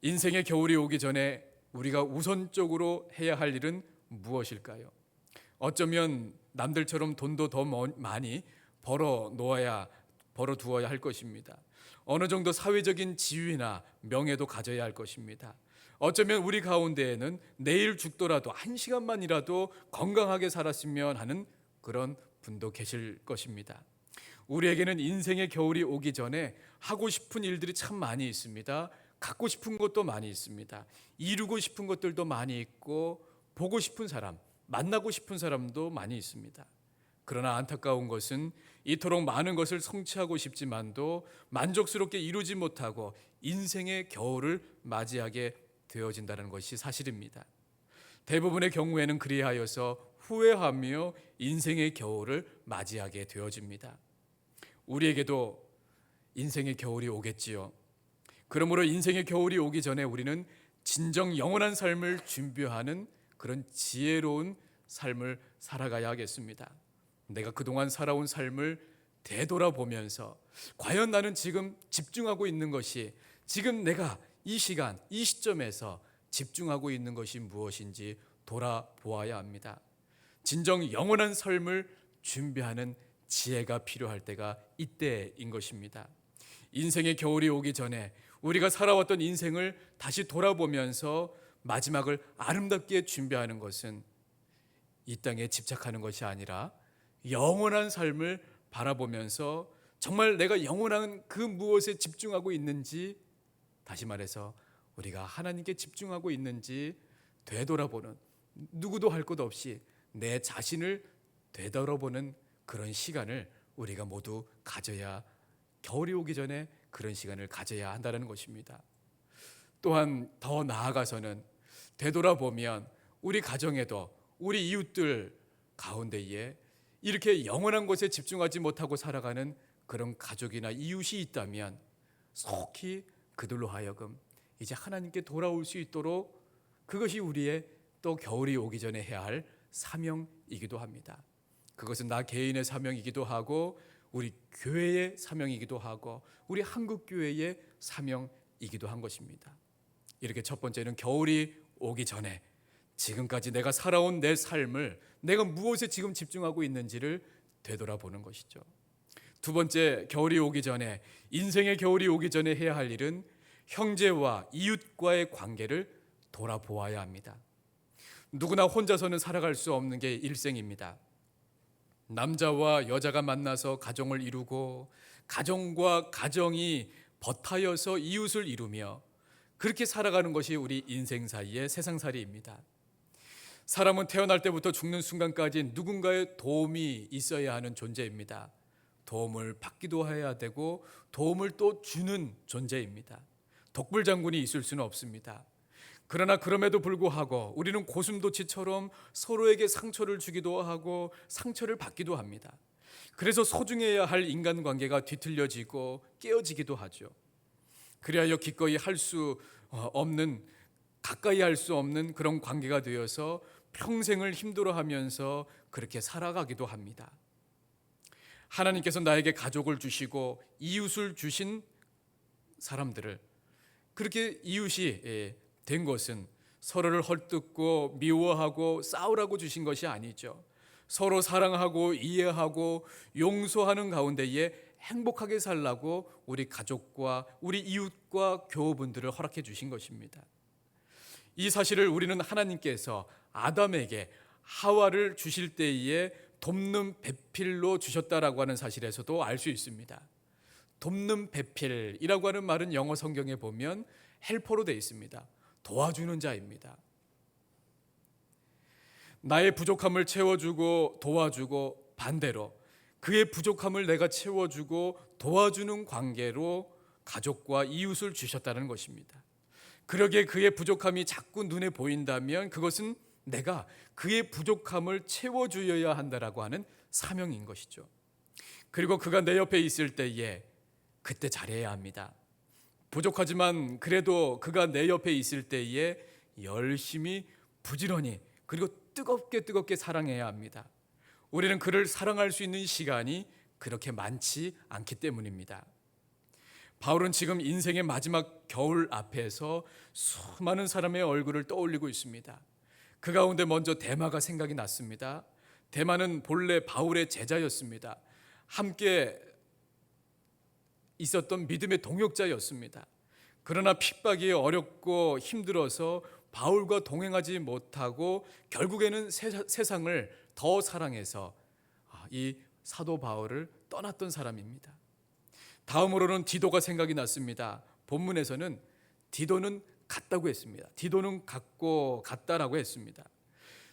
[SPEAKER 2] 인생의 겨울이 오기 전에 우리가 우선적으로 해야 할 일은 무엇일까요? 어쩌면 남들처럼 돈도 더 많이 벌어 두어야 할 것입니다. 어느 정도 사회적인 지위나 명예도 가져야 할 것입니다. 어쩌면 우리 가운데에는 내일 죽더라도 한 시간만이라도 건강하게 살았으면 하는 그런 분도 계실 것입니다. 우리에게는 인생의 겨울이 오기 전에 하고 싶은 일들이 참 많이 있습니다. 갖고 싶은 것도 많이 있습니다. 이루고 싶은 것들도 많이 있고, 보고 싶은 사람, 만나고 싶은 사람도 많이 있습니다. 그러나 안타까운 것은 이토록 많은 것을 성취하고 싶지만도 만족스럽게 이루지 못하고 인생의 겨울을 맞이하게 되어진다는 것이 사실입니다. 대부분의 경우에는 그리하여서 후회하며 인생의 겨울을 맞이하게 되어집니다. 우리에게도 인생의 겨울이 오겠지요. 그러므로 인생의 겨울이 오기 전에 우리는 진정 영원한 삶을 준비하는 그런 지혜로운 삶을 살아가야 하겠습니다. 내가 그동안 살아온 삶을 되돌아보면서 과연 나는 지금 집중하고 있는 것이, 지금 내가 이 시간, 이 시점에서 집중하고 있는 것이 무엇인지 돌아보아야 합니다. 진정 영원한 삶을 준비하는 지혜가 필요할 때가 이때인 것입니다. 인생의 겨울이 오기 전에 우리가 살아왔던 인생을 다시 돌아보면서 마지막을 아름답게 준비하는 것은 이 땅에 집착하는 것이 아니라 영원한 삶을 바라보면서 정말 내가 영원한 그 무엇에 집중하고 있는지, 다시 말해서 우리가 하나님께 집중하고 있는지 되돌아보는, 누구도 할 것 없이 내 자신을 되돌아보는 그런 시간을 우리가 모두 가져야, 겨울이 오기 전에 그런 시간을 가져야 한다는 것입니다. 또한 더 나아가서는 되돌아보면 우리 가정에도, 우리 이웃들 가운데에 이렇게 영원한 것에 집중하지 못하고 살아가는 그런 가족이나 이웃이 있다면 속히 그들로 하여금 이제 하나님께 돌아올 수 있도록, 그것이 우리의 또 겨울이 오기 전에 해야 할 사명이기도 합니다. 그것은 나 개인의 사명이기도 하고, 우리 교회의 사명이기도 하고, 우리 한국교회의 사명이기도 한 것입니다. 이렇게 첫 번째는 겨울이 오기 전에 지금까지 내가 살아온 내 삶을, 내가 무엇에 지금 집중하고 있는지를 되돌아보는 것이죠. 두 번째, 겨울이 오기 전에, 인생의 겨울이 오기 전에 해야 할 일은 형제와 이웃과의 관계를 돌아보아야 합니다. 누구나 혼자서는 살아갈 수 없는 게 일생입니다. 남자와 여자가 만나서 가정을 이루고, 가정과 가정이 버타여서 이웃을 이루며 그렇게 살아가는 것이 우리 인생사의 세상살이입니다. 사람은 태어날 때부터 죽는 순간까지 누군가의 도움이 있어야 하는 존재입니다. 도움을 받기도 해야 되고 도움을 또 주는 존재입니다. 독불장군이 있을 수는 없습니다. 그러나 그럼에도 불구하고 우리는 고슴도치처럼 서로에게 상처를 주기도 하고 상처를 받기도 합니다. 그래서 소중해야 할 인간관계가 뒤틀려지고 깨어지기도 하죠. 그리하여 기꺼이 할 수 없는, 가까이 할 수 없는 그런 관계가 되어서 평생을 힘들어하면서 그렇게 살아가기도 합니다. 하나님께서 나에게 가족을 주시고 이웃을 주신 사람들을, 그렇게 이웃이 된 것은 서로를 헐뜯고 미워하고 싸우라고 주신 것이 아니죠. 서로 사랑하고 이해하고 용서하는 가운데에 행복하게 살라고 우리 가족과 우리 이웃과 교우분들을 허락해 주신 것입니다. 이 사실을 우리는 하나님께서 아담에게 하와를 주실 때에 돕는 배필로 주셨다라고 하는 사실에서도 알 수 있습니다. 돕는 배필이라고 하는 말은 영어 성경에 보면 헬퍼로 되어 있습니다. 도와주는 자입니다. 나의 부족함을 채워주고 도와주고, 반대로 그의 부족함을 내가 채워주고 도와주는 관계로 가족과 이웃을 주셨다는 것입니다. 그러기에 그의 부족함이 자꾸 눈에 보인다면 그것은 내가 그의 부족함을 채워주어야 한다라고 하는 사명인 것이죠. 그리고 그가 내 옆에 있을 때에 그때 잘해야 합니다. 부족하지만 그래도 그가 내 옆에 있을 때에 열심히 부지런히 그리고 뜨겁게 사랑해야 합니다. 우리는 그를 사랑할 수 있는 시간이 그렇게 많지 않기 때문입니다. 바울은 지금 인생의 마지막 겨울 앞에서 수많은 사람의 얼굴을 떠올리고 있습니다. 그 가운데 먼저 데마가 생각이 났습니다. 대마는 본래 바울의 제자였습니다. 함께 있었던 믿음의 동역자였습니다. 그러나 핍박이 어렵고 힘들어서 바울과 동행하지 못하고 결국에는 세상을 더 사랑해서 이 사도 바울을 떠났던 사람입니다. 다음으로는 디도가 생각이 났습니다. 본문에서는 디도는 갔다고 했습니다. 디도는 갔다라고 했습니다.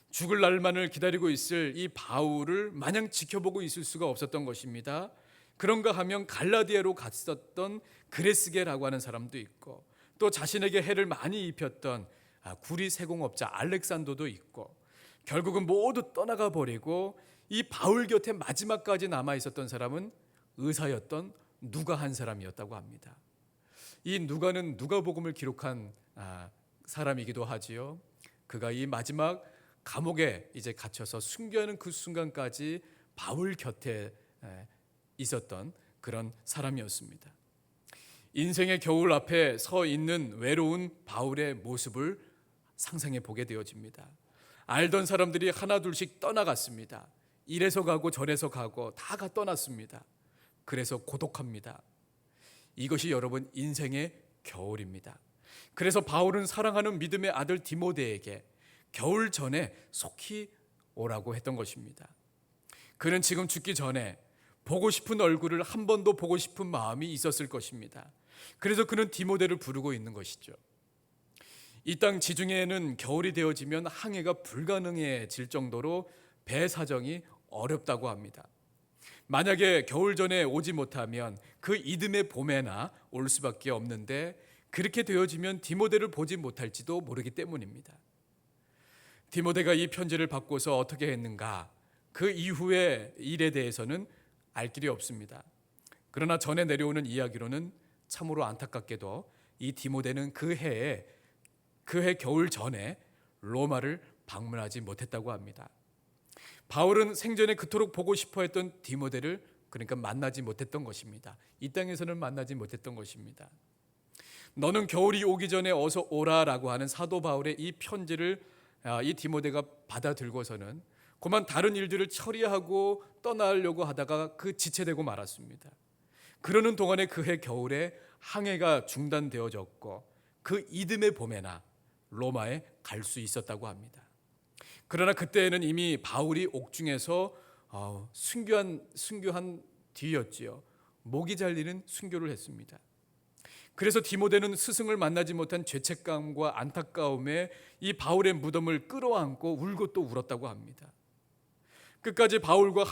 [SPEAKER 2] 죽을 날만을 기다리고 있을 이 바울을 마냥 지켜보고 있을 수가 없었던 것입니다. 그런가 하면 갈라디아로 갔었던 그레스게라고 하는 사람도 있고, 또 자신에게 해를 많이 입혔던 구리 세공업자 알렉산더도 있고, 결국은 모두 떠나가 버리고 이 바울 곁에 마지막까지 남아 있었던 사람은 의사였던 누가 한 사람이었다고 합니다. 이 누가는 누가복음을 기록한 사람이기도 하지요. 그가 이 마지막 감옥에 이제 갇혀서 순교하는 그 순간까지 바울 곁에 있었던 그런 사람이었습니다. 인생의 겨울 앞에 서 있는 외로운 바울의 모습을 상상해 보게 되어집니다. 알던 사람들이 하나둘씩 떠나갔습니다. 이래서 가고 저래서 가고 다 떠났습니다. 그래서 고독합니다. 이것이 여러분 인생의 겨울입니다. 그래서 바울은 사랑하는 믿음의 아들 디모데에게 겨울 전에 속히 오라고 했던 것입니다. 그는 지금 죽기 전에 보고 싶은 얼굴을 한 번 더 보고 싶은 마음이 있었을 것입니다. 그래서 그는 디모데를 부르고 있는 것이죠. 이 땅 지중해에는 겨울이 되어지면 항해가 불가능해질 정도로 배 사정이 어렵다고 합니다. 만약에 겨울 전에 오지 못하면 그 이듬해 봄에나 올 수밖에 없는데, 그렇게 되어지면 디모데를 보지 못할지도 모르기 때문입니다. 디모데가 이 편지를 받고서 어떻게 했는가, 그 이후의 일에 대해서는 알 길이 없습니다. 그러나 전에 내려오는 이야기로는 참으로 안타깝게도 이 디모데는 그 해 겨울 전에 로마를 방문하지 못했다고 합니다. 바울은 생전에 그토록 보고 싶어 했던 디모데를 그러니까 만나지 못했던 것입니다. 이 땅에서는 만나지 못했던 것입니다. 너는 겨울이 오기 전에 어서 오라라고 하는 사도 바울의 이 편지를 이 디모데가 받아들고서는 그만 다른 일들을 처리하고 떠나려고 하다가 그 지체되고 말았습니다. 그러는 동안에 그해 겨울에 항해가 중단되어졌고 그 이듬해 봄에나 로마에 갈 수 있었다고 합니다. 그러나 그때에는 이미 바울이 옥중에서 순교한 뒤였지요. 목이 잘리는 순교를 했습니다. 그래서 디모데는 스승을 만나지 못한 죄책감과 안타까움에 이 바울의 무덤을 끌어안고 울고 또 울었다고 합니다. 끝까지 바울과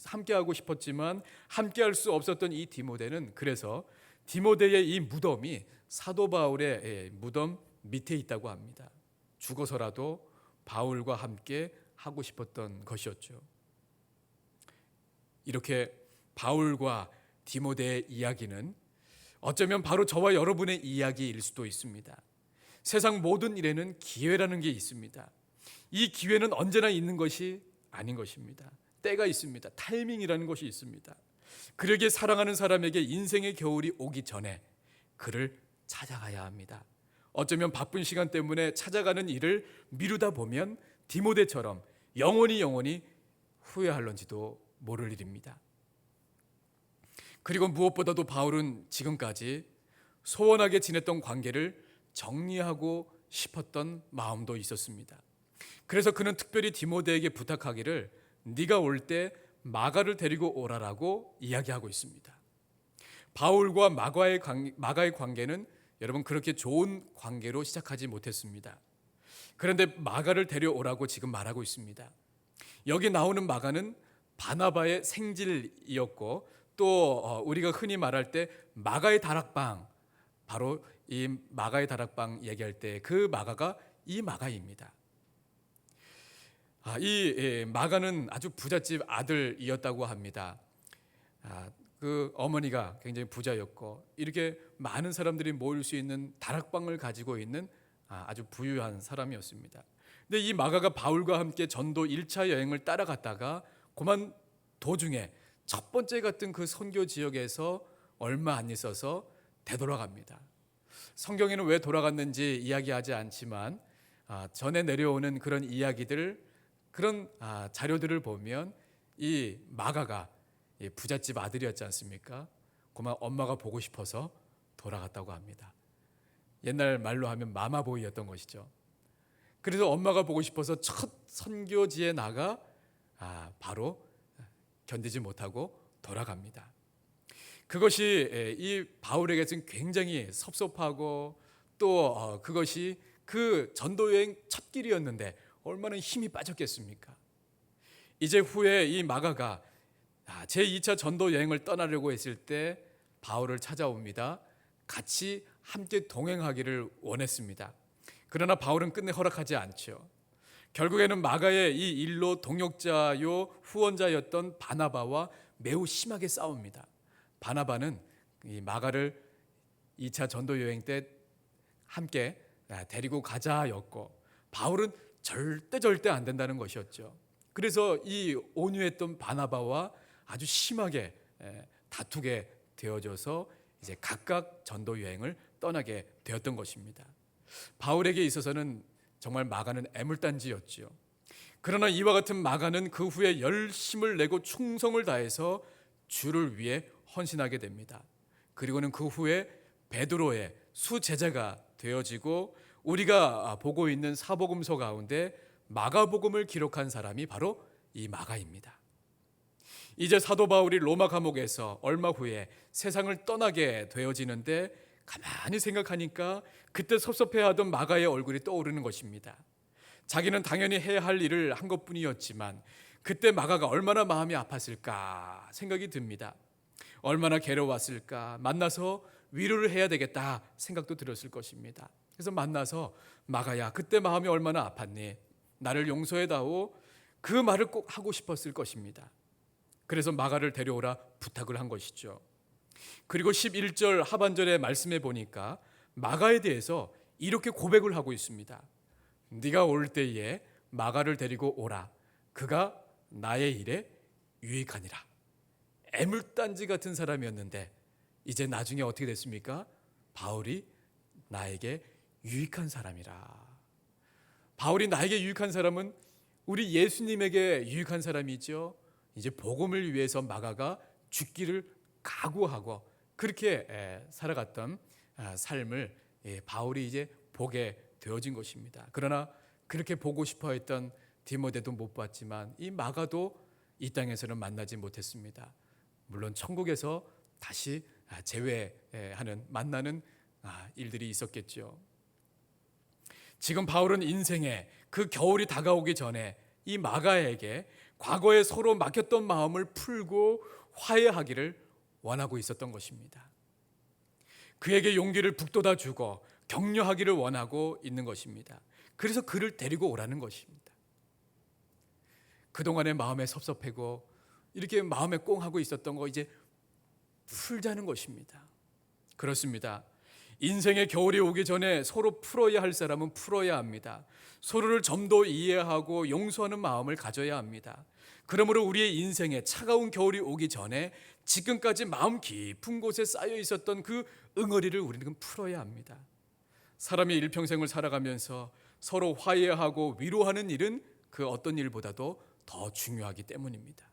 [SPEAKER 2] 함께하고 싶었지만 함께할 수 없었던 이 디모데는 그래서 디모데의 이 무덤이 사도 바울의 무덤 밑에 있다고 합니다. 죽어서라도 바울과 함께 하고 싶었던 것이었죠. 이렇게 바울과 디모데의 이야기는 어쩌면 바로 저와 여러분의 이야기일 수도 있습니다. 세상 모든 일에는 기회라는 게 있습니다. 이 기회는 언제나 있는 것이 아닌 것입니다. 때가 있습니다. 타이밍이라는 것이 있습니다. 그러기에 사랑하는 사람에게 인생의 겨울이 오기 전에 그를 찾아가야 합니다. 어쩌면 바쁜 시간 때문에 찾아가는 일을 미루다 보면 디모데처럼 영원히 후회할런지도 모를 일입니다. 그리고 무엇보다도 바울은 지금까지 소원하게 지냈던 관계를 정리하고 싶었던 마음도 있었습니다. 그래서 그는 특별히 디모데에게 부탁하기를 네가 올 때 마가를 데리고 오라라고 이야기하고 있습니다. 바울과 마가의 관계는 여러분 그렇게 좋은 관계로 시작하지 못했습니다. 그런데 마가를 데려오라고 지금 말하고 있습니다. 여기 나오는 마가는 바나바의 생질이었고 또 우리가 흔히 말할 때 마가의 다락방, 바로 이 마가의 다락방 얘기할 때 그 마가가 이 마가입니다. 이 마가는 아주 부잣집 아들이었다고 합니다. 그 어머니가 굉장히 부자였고 이렇게 많은 사람들이 모일 수 있는 다락방을 가지고 있는 아주 부유한 사람이었습니다. 근데 이 마가가 바울과 함께 전도 1차 여행을 따라갔다가 그만 도중에 첫 번째 같은 그 선교 지역에서 얼마 안 있어서 되돌아갑니다. 성경에는 왜 돌아갔는지 이야기하지 않지만 전에 내려오는 그런 이야기들 그런 자료들을 보면 이 마가가 이 부잣집 아들이었지 않습니까? 그만 엄마가 보고 싶어서 돌아갔다고 합니다. 옛날 말로 하면 마마보이였던 것이죠. 그래서 엄마가 보고 싶어서 첫 선교지에 나가 바로 견디지 못하고 돌아갑니다. 그것이 이 바울에게는 굉장히 섭섭하고 또 그것이 그 전도 여행 첫 길이었는데 얼마나 힘이 빠졌겠습니까? 이제 후에 이 마가가 제2차 전도 여행을 떠나려고 했을 때 바울을 찾아옵니다. 같이 함께 동행하기를 원했습니다. 그러나 바울은 끝내 허락하지 않죠. 결국에는 마가의 이 일로 동역자요 후원자였던 바나바와 매우 심하게 싸웁니다. 바나바는 이 마가를 2차 전도 여행 때 함께 데리고 가자였고 바울은 절대 안 된다는 것이었죠. 그래서 이 온유했던 바나바와 아주 심하게 다투게 되어져서 이제 각각 전도 여행을 떠나게 되었던 것입니다. 바울에게 있어서는 정말 마가는 애물단지였지요. 그러나 이와 같은 마가는 그 후에 열심을 내고 충성을 다해서 주를 위해 헌신하게 됩니다. 그리고는 그 후에 베드로의 수제자가 되어지고 우리가 보고 있는 사복음서 가운데 마가복음을 기록한 사람이 바로 이 마가입니다. 이제 사도 바울이 로마 감옥에서 얼마 후에 세상을 떠나게 되어지는데 가만히 생각하니까 그때 섭섭해하던 마가의 얼굴이 떠오르는 것입니다. 자기는 당연히 해야 할 일을 한 것뿐이었지만 그때 마가가 얼마나 마음이 아팠을까 생각이 듭니다. 얼마나 괴로웠을까. 만나서 위로를 해야 되겠다 생각도 들었을 것입니다. 그래서 만나서 마가야 그때 마음이 얼마나 아팠니? 나를 용서해다오. 그 말을 꼭 하고 싶었을 것입니다. 그래서 마가를 데려오라 부탁을 한 것이죠. 그리고 11절 하반절의 말씀에 보니까 마가에 대해서 이렇게 고백을 하고 있습니다. 네가 올 때에 마가를 데리고 오라. 그가 나의 일에 유익하니라. 애물단지 같은 사람이었는데 이제 나중에 어떻게 됐습니까? 바울이 나에게 유익한 사람이라. 바울이 나에게 유익한 사람은 우리 예수님에게 유익한 사람이죠. 이제 복음을 위해서 마가가 죽기를 각오하고 그렇게 살아갔던 삶을 바울이 이제 보게 되어진 것입니다. 그러나 그렇게 보고 싶어 했던 디모데도 못 봤지만 이 마가도 이 땅에서는 만나지 못했습니다. 물론 천국에서 다시 재회하는 만나는 일들이 있었겠죠. 지금 바울은 인생에 그 겨울이 다가오기 전에 이 마가에게 과거에 서로 막혔던 마음을 풀고 화해하기를 원하고 있었던 것입니다. 그에게 용기를 북돋아 주고 격려하기를 원하고 있는 것입니다. 그래서 그를 데리고 오라는 것입니다. 그동안의 마음에 섭섭하고 이렇게 마음에 꽁하고 있었던 거 이제 풀자는 것입니다. 그렇습니다. 인생의 겨울이 오기 전에 서로 풀어야 할 사람은 풀어야 합니다. 서로를 좀 더 이해하고 용서하는 마음을 가져야 합니다. 그러므로 우리의 인생에 차가운 겨울이 오기 전에 지금까지 마음 깊은 곳에 쌓여 있었던 그 응어리를 우리는 풀어야 합니다. 사람이 일평생을 살아가면서 서로 화해하고 위로하는 일은 그 어떤 일보다도 더 중요하기 때문입니다.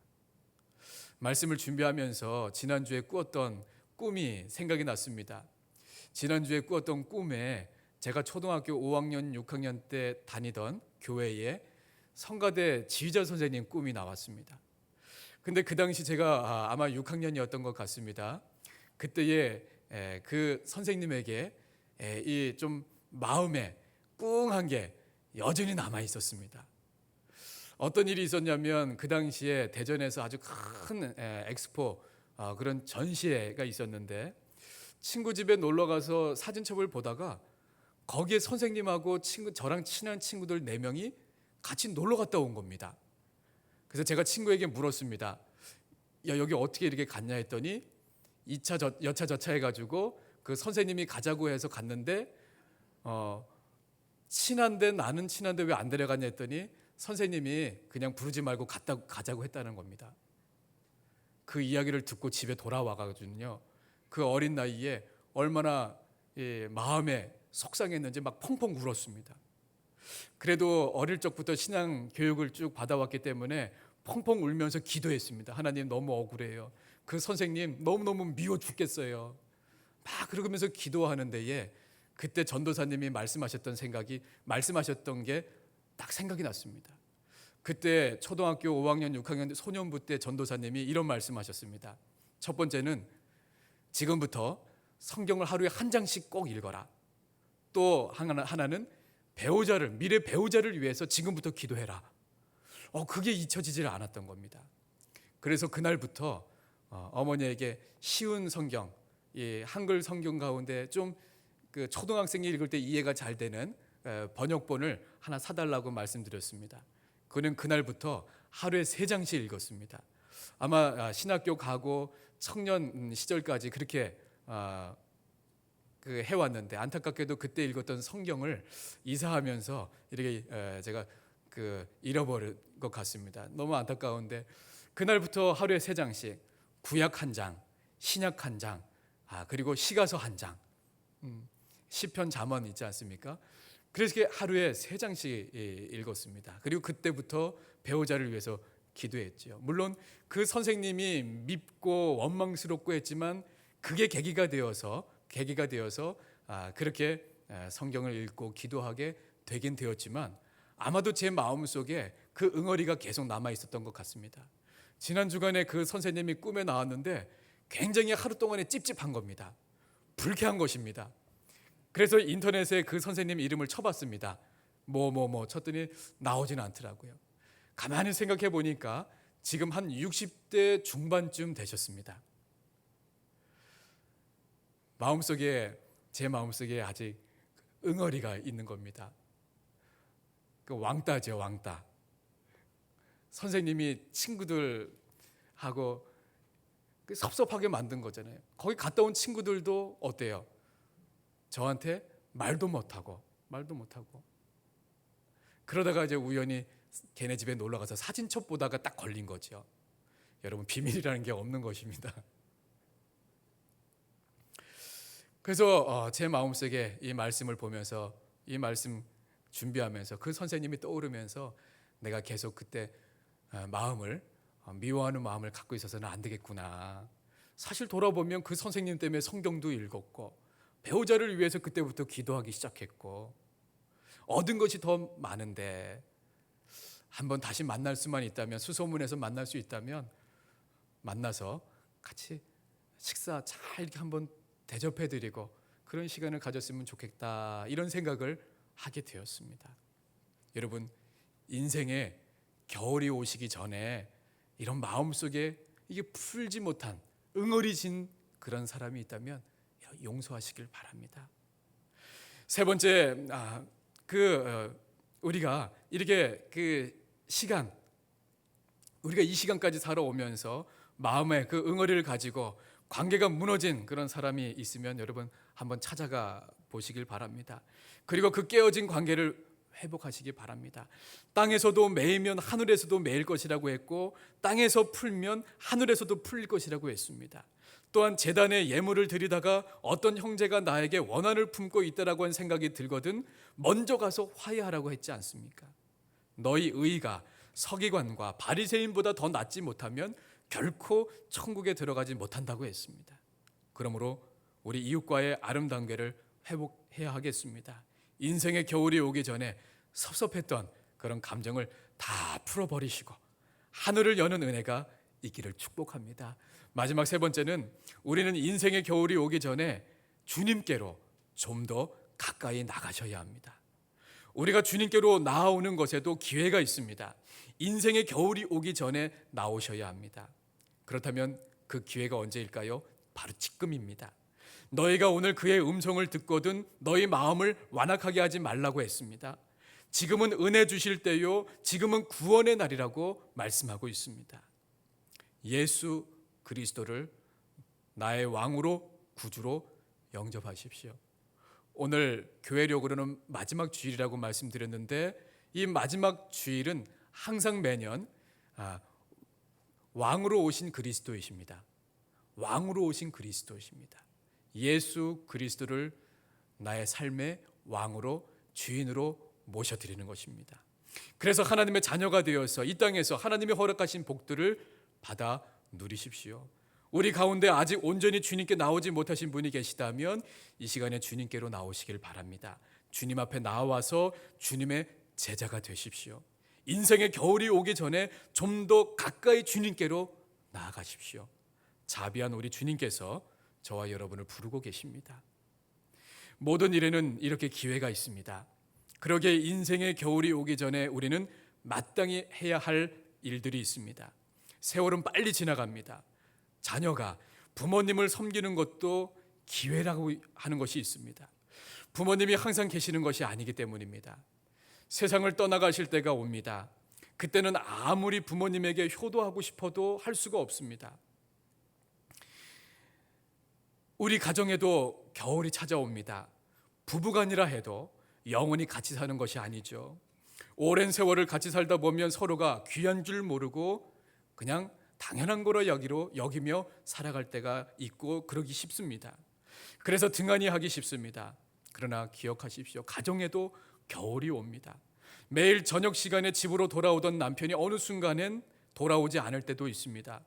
[SPEAKER 2] 말씀을 준비하면서 지난주에 꾸었던 꿈이 생각이 났습니다. 지난주에 꾸었던 꿈에 제가 초등학교 5학년, 6학년 때 다니던 교회에 성가대 지휘자 선생님 꿈이 나왔습니다. 근데 그 당시 제가 아마 6학년이었던 것 같습니다. 그때에 그 선생님에게 이 좀 마음에 꿍한 게 여전히 남아 있었습니다. 어떤 일이 있었냐면 그 당시에 대전에서 아주 큰 엑스포 그런 전시회가 있었는데 친구 집에 놀러 가서 사진첩을 보다가 거기에 선생님하고 저랑 친한 친구들 4명이 같이 놀러 갔다 온 겁니다. 그래서 제가 친구에게 물었습니다. 야, 여기 어떻게 이렇게 갔냐 했더니 2차 여차저차 해가지고 그 선생님이 가자고 해서 갔는데 친한데 나는 친한데 왜 안 데려갔냐 했더니 선생님이 그냥 부르지 말고 가자고 했다는 겁니다. 그 이야기를 듣고 집에 돌아와가지고요. 그 어린 나이에 얼마나 마음에 속상했는지 막 펑펑 울었습니다. 그래도 어릴 적부터 신앙 교육을 쭉 받아왔기 때문에 펑펑 울면서 기도했습니다. 하나님 너무 억울해요. 그 선생님 너무너무 미워 죽겠어요. 막 그러면서 기도하는 데에 그때 전도사님이 말씀하셨던 게 딱 생각이 났습니다. 그때 초등학교 5학년, 6학년 소년부 때 전도사님이 이런 말씀하셨습니다. 첫 번째는 지금부터 성경을 하루에 한 장씩 꼭 읽어라. 또 하나는 미래 배우자를 위해서 지금부터 기도해라. 그게 잊혀지질 않았던 겁니다. 그래서 그날부터 어머니에게 쉬운 성경, 한글 성경 가운데 좀 그 초등학생이 읽을 때 이해가 잘 되는 번역본을 하나 사달라고 말씀드렸습니다. 그는 그날부터 하루에 3장씩 읽었습니다. 아마 신학교 가고 청년 시절까지 그렇게 해왔는데 안타깝게도 그때 읽었던 성경을 이사하면서 이렇게 제가 잃어버린 것 같습니다. 너무 안타까운데 그날부터 하루에 3장씩 구약 1장, 신약 1장, 그리고 시가서 1장, 시편 잠언 있지 않습니까? 그래서 하루에 3장씩 읽었습니다. 그리고 그때부터 배우자를 위해서 기도했죠. 물론 그 선생님이 밉고 원망스럽고 했지만 그게 계기가 되어서 그렇게 성경을 읽고 기도하게 되긴 되었지만 아마도 제 마음속에 그 응어리가 계속 남아 있었던 것 같습니다. 지난 주간에 그 선생님이 꿈에 나왔는데 굉장히 하루 동안에 찝찝한 겁니다. 불쾌한 것입니다. 그래서 인터넷에 그 선생님 이름을 쳐봤습니다. 쳤더니 나오지는 않더라고요. 가만히 생각해 보니까 지금 한 60대 중반쯤 되셨습니다. 제 마음속에 아직 응어리가 있는 겁니다. 그 왕따죠, 왕따. 선생님이 친구들하고 섭섭하게 만든 거잖아요. 거기 갔다 온 친구들도 어때요? 저한테 말도 못하고 그러다가 이제 우연히 걔네 집에 놀러 가서 사진첩 보다가 딱 걸린 거죠. 여러분, 비밀이라는 게 없는 것입니다. 그래서 제 마음속에 이 말씀을 보면서 이 말씀 준비하면서 그 선생님이 떠오르면서 내가 계속 그때 미워하는 마음을 갖고 있어서는 안 되겠구나. 사실 돌아보면 그 선생님 때문에 성경도 읽었고 배우자를 위해서 그때부터 기도하기 시작했고 얻은 것이 더 많은데 한번 다시 만날 수만 있다면, 수소문에서 만날 수 있다면 만나서 같이 식사 잘 이렇게 한번 대접해드리고 그런 시간을 가졌으면 좋겠다, 이런 생각을 하게 되었습니다. 여러분, 인생에 겨울이 오시기 전에 이런 마음속에 이게 풀지 못한 응어리진 그런 사람이 있다면 용서하시길 바랍니다. 세 번째, 우리가 이렇게 우리가 이 시간까지 살아오면서 마음에 그 응어리를 가지고 관계가 무너진 그런 사람이 있으면 여러분 한번 찾아가 보시길 바랍니다. 그리고 그 깨어진 관계를 회복하시기 바랍니다. 땅에서도 매이면 하늘에서도 매일 것이라고 했고 땅에서 풀면 하늘에서도 풀릴 것이라고 했습니다. 또한 제단에 예물을 드리다가 어떤 형제가 나에게 원한을 품고 있다라고 한 생각이 들거든 먼저 가서 화해하라고 했지 않습니까? 너희 의가 서기관과 바리새인보다 더 낫지 못하면 결코 천국에 들어가지 못한다고 했습니다. 그러므로 우리 이웃과의 아름다운 관계를 회복해야 하겠습니다. 인생의 겨울이 오기 전에 섭섭했던 그런 감정을 다 풀어버리시고 하늘을 여는 은혜가 있기를 축복합니다. 마지막 세 번째는 우리는 인생의 겨울이 오기 전에 주님께로 좀 더 가까이 나가셔야 합니다. 우리가 주님께로 나아오는 것에도 기회가 있습니다. 인생의 겨울이 오기 전에 나오셔야 합니다. 그렇다면 그 기회가 언제일까요? 바로 지금입니다. 너희가 오늘 그의 음성을 듣거든 너희 마음을 완악하게 하지 말라고 했습니다. 지금은 은혜 주실 때요, 지금은 구원의 날이라고 말씀하고 있습니다. 예수 그리스도를 나의 왕으로 구주로 영접하십시오. 오늘 교회력으로는 마지막 주일이라고 말씀드렸는데 이 마지막 주일은 항상 매년 왕으로 오신 그리스도이십니다. 왕으로 오신 그리스도이십니다. 예수 그리스도를 나의 삶의 왕으로, 주인으로 모셔드리는 것입니다. 그래서 하나님의 자녀가 되어서 이 땅에서 하나님이 허락하신 복들을 받아 누리십시오. 우리 가운데 아직 온전히 주님께 나오지 못하신 분이 계시다면 이 시간에 주님께로 나오시길 바랍니다. 주님 앞에 나와서 주님의 제자가 되십시오. 인생의 겨울이 오기 전에 좀 더 가까이 주님께로 나아가십시오. 자비한 우리 주님께서 저와 여러분을 부르고 계십니다. 모든 일에는 이렇게 기회가 있습니다. 그러기에 인생의 겨울이 오기 전에 우리는 마땅히 해야 할 일들이 있습니다. 세월은 빨리 지나갑니다. 자녀가 부모님을 섬기는 것도 기회라고 하는 것이 있습니다. 부모님이 항상 계시는 것이 아니기 때문입니다. 세상을 떠나가실 때가 옵니다. 그때는 아무리 부모님에게 효도하고 싶어도 할 수가 없습니다. 우리 가정에도 겨울이 찾아옵니다. 부부간이라 해도 영원히 같이 사는 것이 아니죠. 오랜 세월을 같이 살다 보면 서로가 귀한 줄 모르고 그냥 당연한 거로 여기며 살아갈 때가 있고 그러기 쉽습니다. 그래서 등한히 하기 쉽습니다. 그러나 기억하십시오. 가정에도 겨울이 옵니다. 매일 저녁 시간에 집으로 돌아오던 남편이 어느 순간엔 돌아오지 않을 때도 있습니다.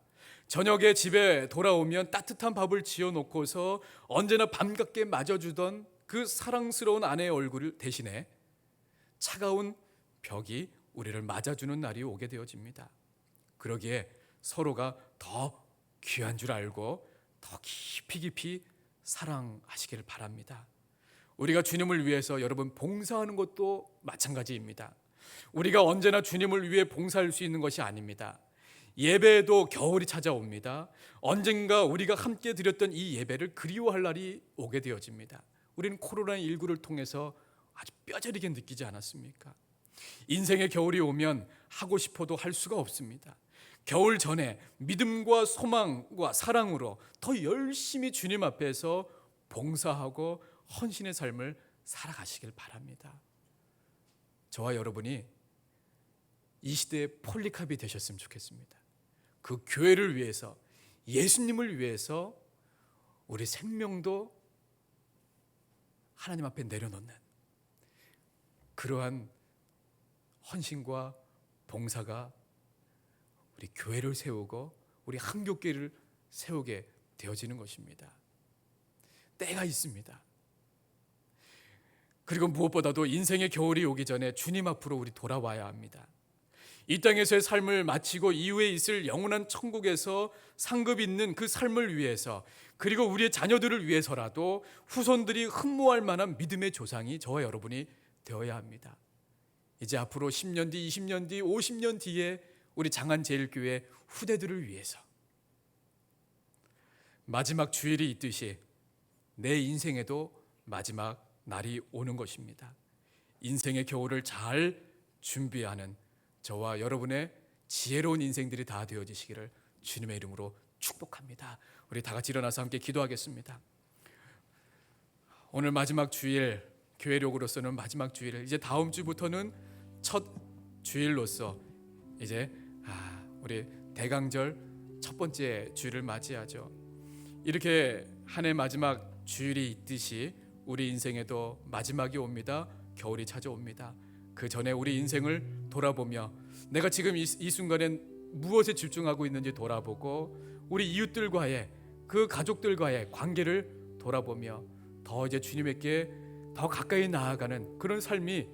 [SPEAKER 2] 저녁에 집에 돌아오면 따뜻한 밥을 지어놓고서 언제나 반갑게 맞아주던 그 사랑스러운 아내의 얼굴 대신에 차가운 벽이 우리를 맞아주는 날이 오게 되어집니다. 그러기에 서로가 더 귀한 줄 알고 더 깊이 사랑하시기를 바랍니다. 우리가 주님을 위해서 여러분 봉사하는 것도 마찬가지입니다. 우리가 언제나 주님을 위해 봉사할 수 있는 것이 아닙니다. 예배에도 겨울이 찾아옵니다. 언젠가 우리가 함께 드렸던 이 예배를 그리워할 날이 오게 되어집니다. 우리는 코로나19를 통해서 아주 뼈저리게 느끼지 않았습니까? 인생의 겨울이 오면 하고 싶어도 할 수가 없습니다. 겨울 전에 믿음과 소망과 사랑으로 더 열심히 주님 앞에서 봉사하고 헌신의 삶을 살아가시길 바랍니다. 저와 여러분이 이 시대의 폴리캅이 되셨으면 좋겠습니다. 그 교회를 위해서, 예수님을 위해서 우리 생명도 하나님 앞에 내려놓는 그러한 헌신과 봉사가 우리 교회를 세우고 우리 한교교회를 세우게 되어지는 것입니다. 때가 있습니다. 그리고 무엇보다도 인생의 겨울이 오기 전에 주님 앞으로 우리 돌아와야 합니다. 이 땅에서의 삶을 마치고 이후에 있을 영원한 천국에서 상급 있는 그 삶을 위해서, 그리고 우리의 자녀들을 위해서라도 후손들이 흠모할 만한 믿음의 조상이 저와 여러분이 되어야 합니다. 이제 앞으로 10년 뒤, 20년 뒤, 50년 뒤에 우리 장안제일교회 후대들을 위해서 마지막 주일이 있듯이 내 인생에도 마지막 날이 오는 것입니다. 인생의 겨울을 잘 준비하는 저와 여러분의 지혜로운 인생들이 다 되어지시기를 주님의 이름으로 축복합니다. 우리 다 같이 일어나서 함께 기도하겠습니다. 오늘 마지막 주일, 교회력으로서는 마지막 주일, 이제 다음 주부터는 첫 주일로서 이제 우리 대강절 첫 번째 주일을 맞이하죠. 이렇게 한 해 마지막 주일이 있듯이 우리 인생에도 마지막이 옵니다. 겨울이 찾아옵니다. 그 전에 우리 인생을 돌아보며 내가 지금 이 순간엔 무엇에 집중하고 있는지 돌아보고 우리 이웃들과의 그 가족들과의 관계를 돌아보며 더 이제 주님께 더 가까이 나아가는 그런 삶이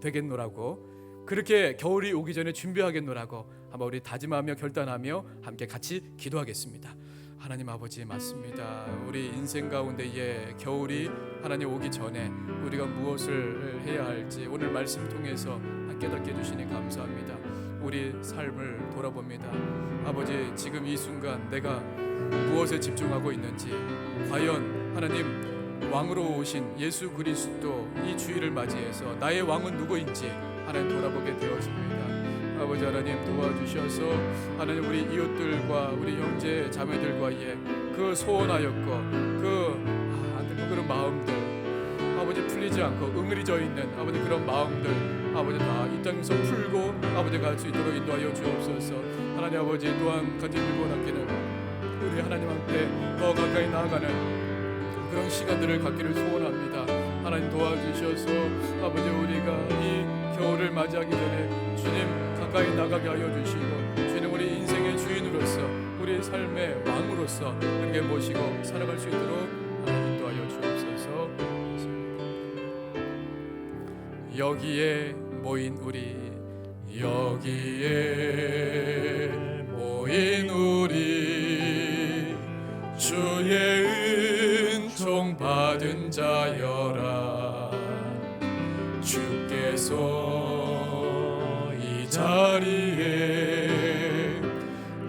[SPEAKER 2] 되겠노라고, 그렇게 겨울이 오기 전에 준비하겠노라고 한번 우리 다짐하며 결단하며 함께 같이 기도하겠습니다. 하나님 아버지, 맞습니다. 우리 인생 가운데에 겨울이 하나님 오기 전에 우리가 무엇을 해야 할지 오늘 말씀 통해서 깨닫게 해주시니 감사합니다. 우리 삶을 돌아봅니다. 아버지, 지금 이 순간 내가 무엇에 집중하고 있는지, 과연 하나님 왕으로 오신 예수 그리스도 이 주일을 맞이해서 나의 왕은 누구인지 하나님 돌아보게 되어집니다. 아버지 하나님, 도와주셔서 하나님 우리 이웃들과 우리 형제 자매들과의 그 소원하였고 그런 마음들 아버지 풀리지 않고 응어리져 있는 아버지 그런 마음들 아버지 다 이 땅에서 풀고 아버지 갈 수 있도록 인도하여 주옵소서. 하나님 아버지, 또한 간절히 원하기는 우리 하나님 앞에 더 가까이 나아가는 그런 시간들을 갖기를 소원합니다. 하나님 도와주셔서 아버지 우리가 이 겨울을 맞이하기 전에 주님 가까이 나가게 하여 주시고 주님 우리 인생의 주인으로서 우리 삶의 왕으로서 그렇게 모시고 살아갈 수 있도록 하나님 인도하여 주옵소서. 여기에 모인 우리 여기에 모인 우리 주의 은총 받은 자여라 주께서 이 자리에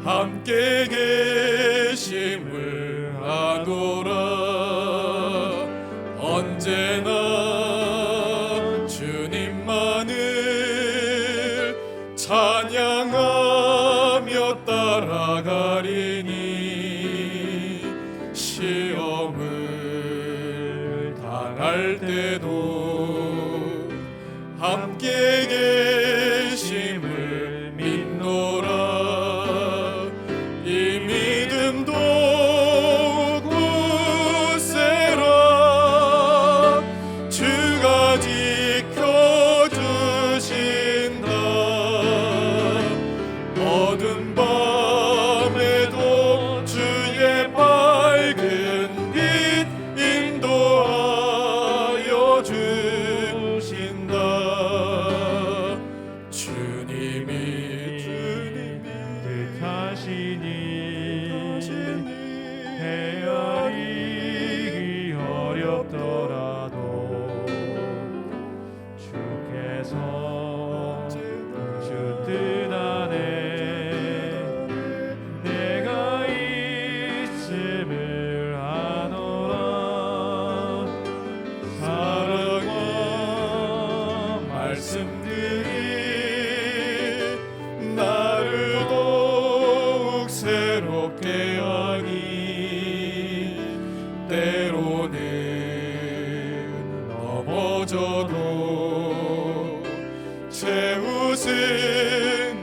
[SPEAKER 2] 함께 계심을 아노라 언제나 주님만을 찬양하며 따라가리니 시험을 당할 때도 함께 계심을 믿노라 이 믿음도 굳세라 주가 지켜주신다 어두운 밤에도 주의 밝은 빛 인도하여 주신다 주님이
[SPEAKER 1] 뜻하시니 헤아리기 어렵더라도 주께서 주 뜻 안에 내가 있음을 아노라 사랑과 말씀들이 나를 더욱 새롭게 하니 때로는 넘어져도 채우신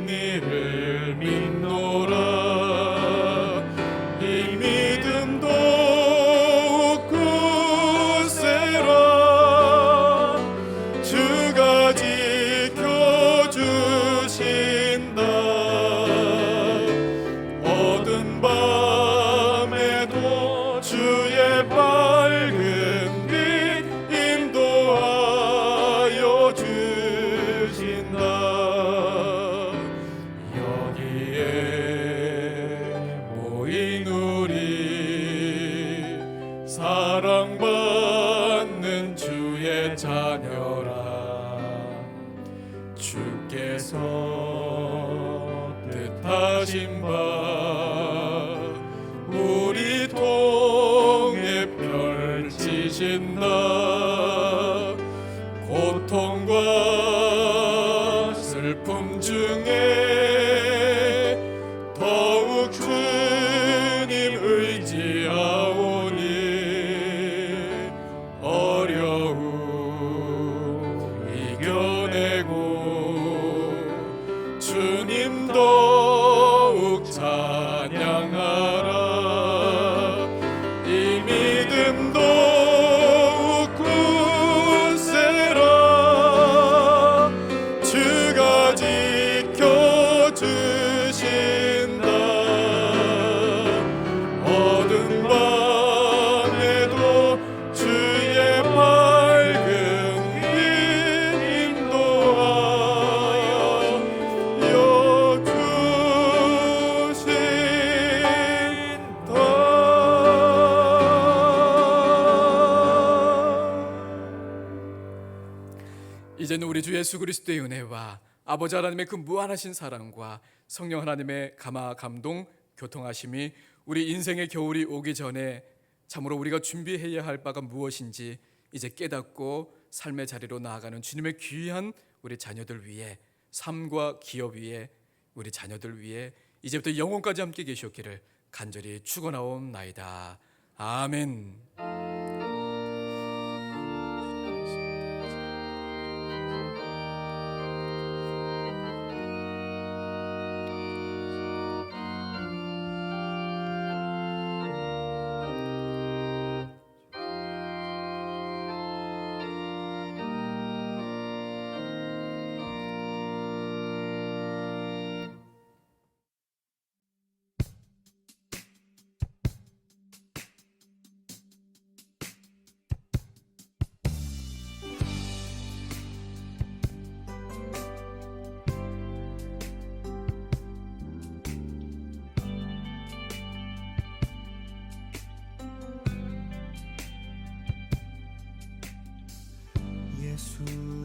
[SPEAKER 1] 이를 믿노라 이 믿음도 굳세라 주가 지켜주신다 어두운 밤에도 주의 밝은 빛 인도하여 주신다 여기에 모인 우리 사랑받는 주의 자녀라 주께서 뜻하신 바 우리 통해 펼치신다 고통과 슬픔 중에 더욱 주님 의지하오니 어려움 이겨내고 주님 더욱 찬양하라 이 믿음 더욱 굳세라 주가 지켜주신다 어두운 밤에도 주의 밝은 빛 인도하여
[SPEAKER 2] 이제는 우리 주 예수 그리스도의 은혜와 아버지 하나님의 그 무한하신 사랑과 성령 하나님의 감화 감동 교통하심이 우리 인생의 겨울이 오기 전에 참으로 우리가 준비해야 할 바가 무엇인지 이제 깨닫고 삶의 자리로 나아가는 주님의 귀한 우리 자녀들 위해 삶과 기업 위에 우리 자녀들 위해 이제부터 영원까지 함께 계셨기를 간절히 축원하옵나이다. 아멘.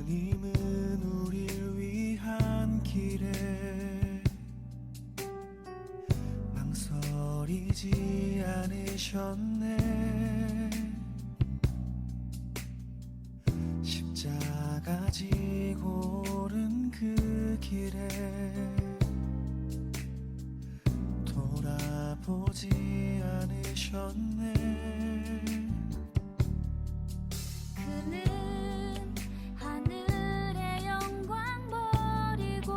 [SPEAKER 4] 주님은 우릴 위한 길에 망설이지 않으셨네. 십자가 지고 오른 그 길에 돌아보지 않으셨네.
[SPEAKER 5] 그는 하늘의 영광 버리고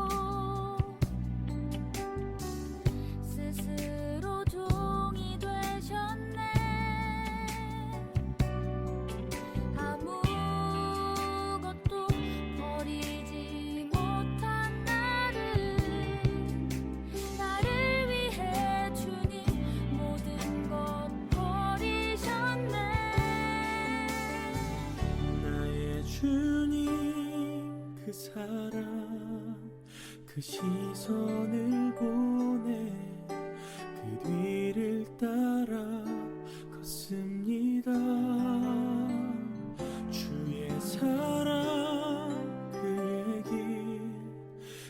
[SPEAKER 5] 스스로 종이 되셨네. 아무것도 버리지 못한 나를 위해 주님 모든 것 버리셨네.
[SPEAKER 4] 나의 주님 그 사랑 그 시선을 보내 그 뒤를 따라 걷습니다. 주의 사랑 그의 길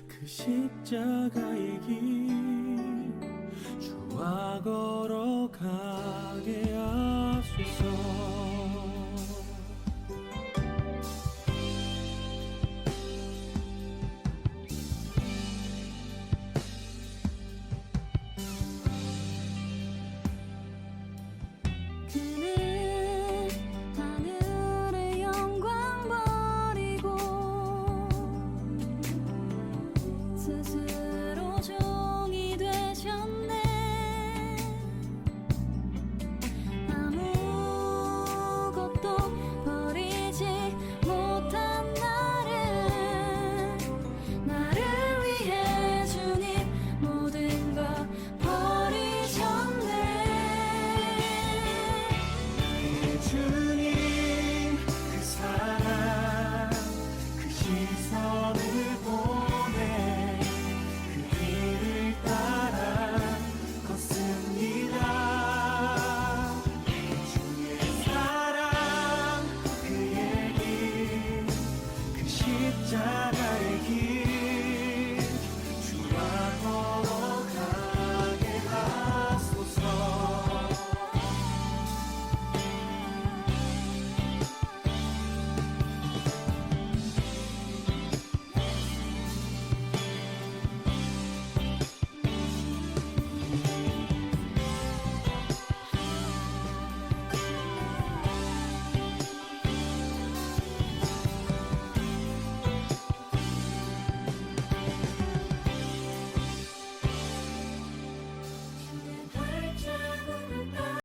[SPEAKER 4] 그 십자가의 길 주와 걸어가게 하소서.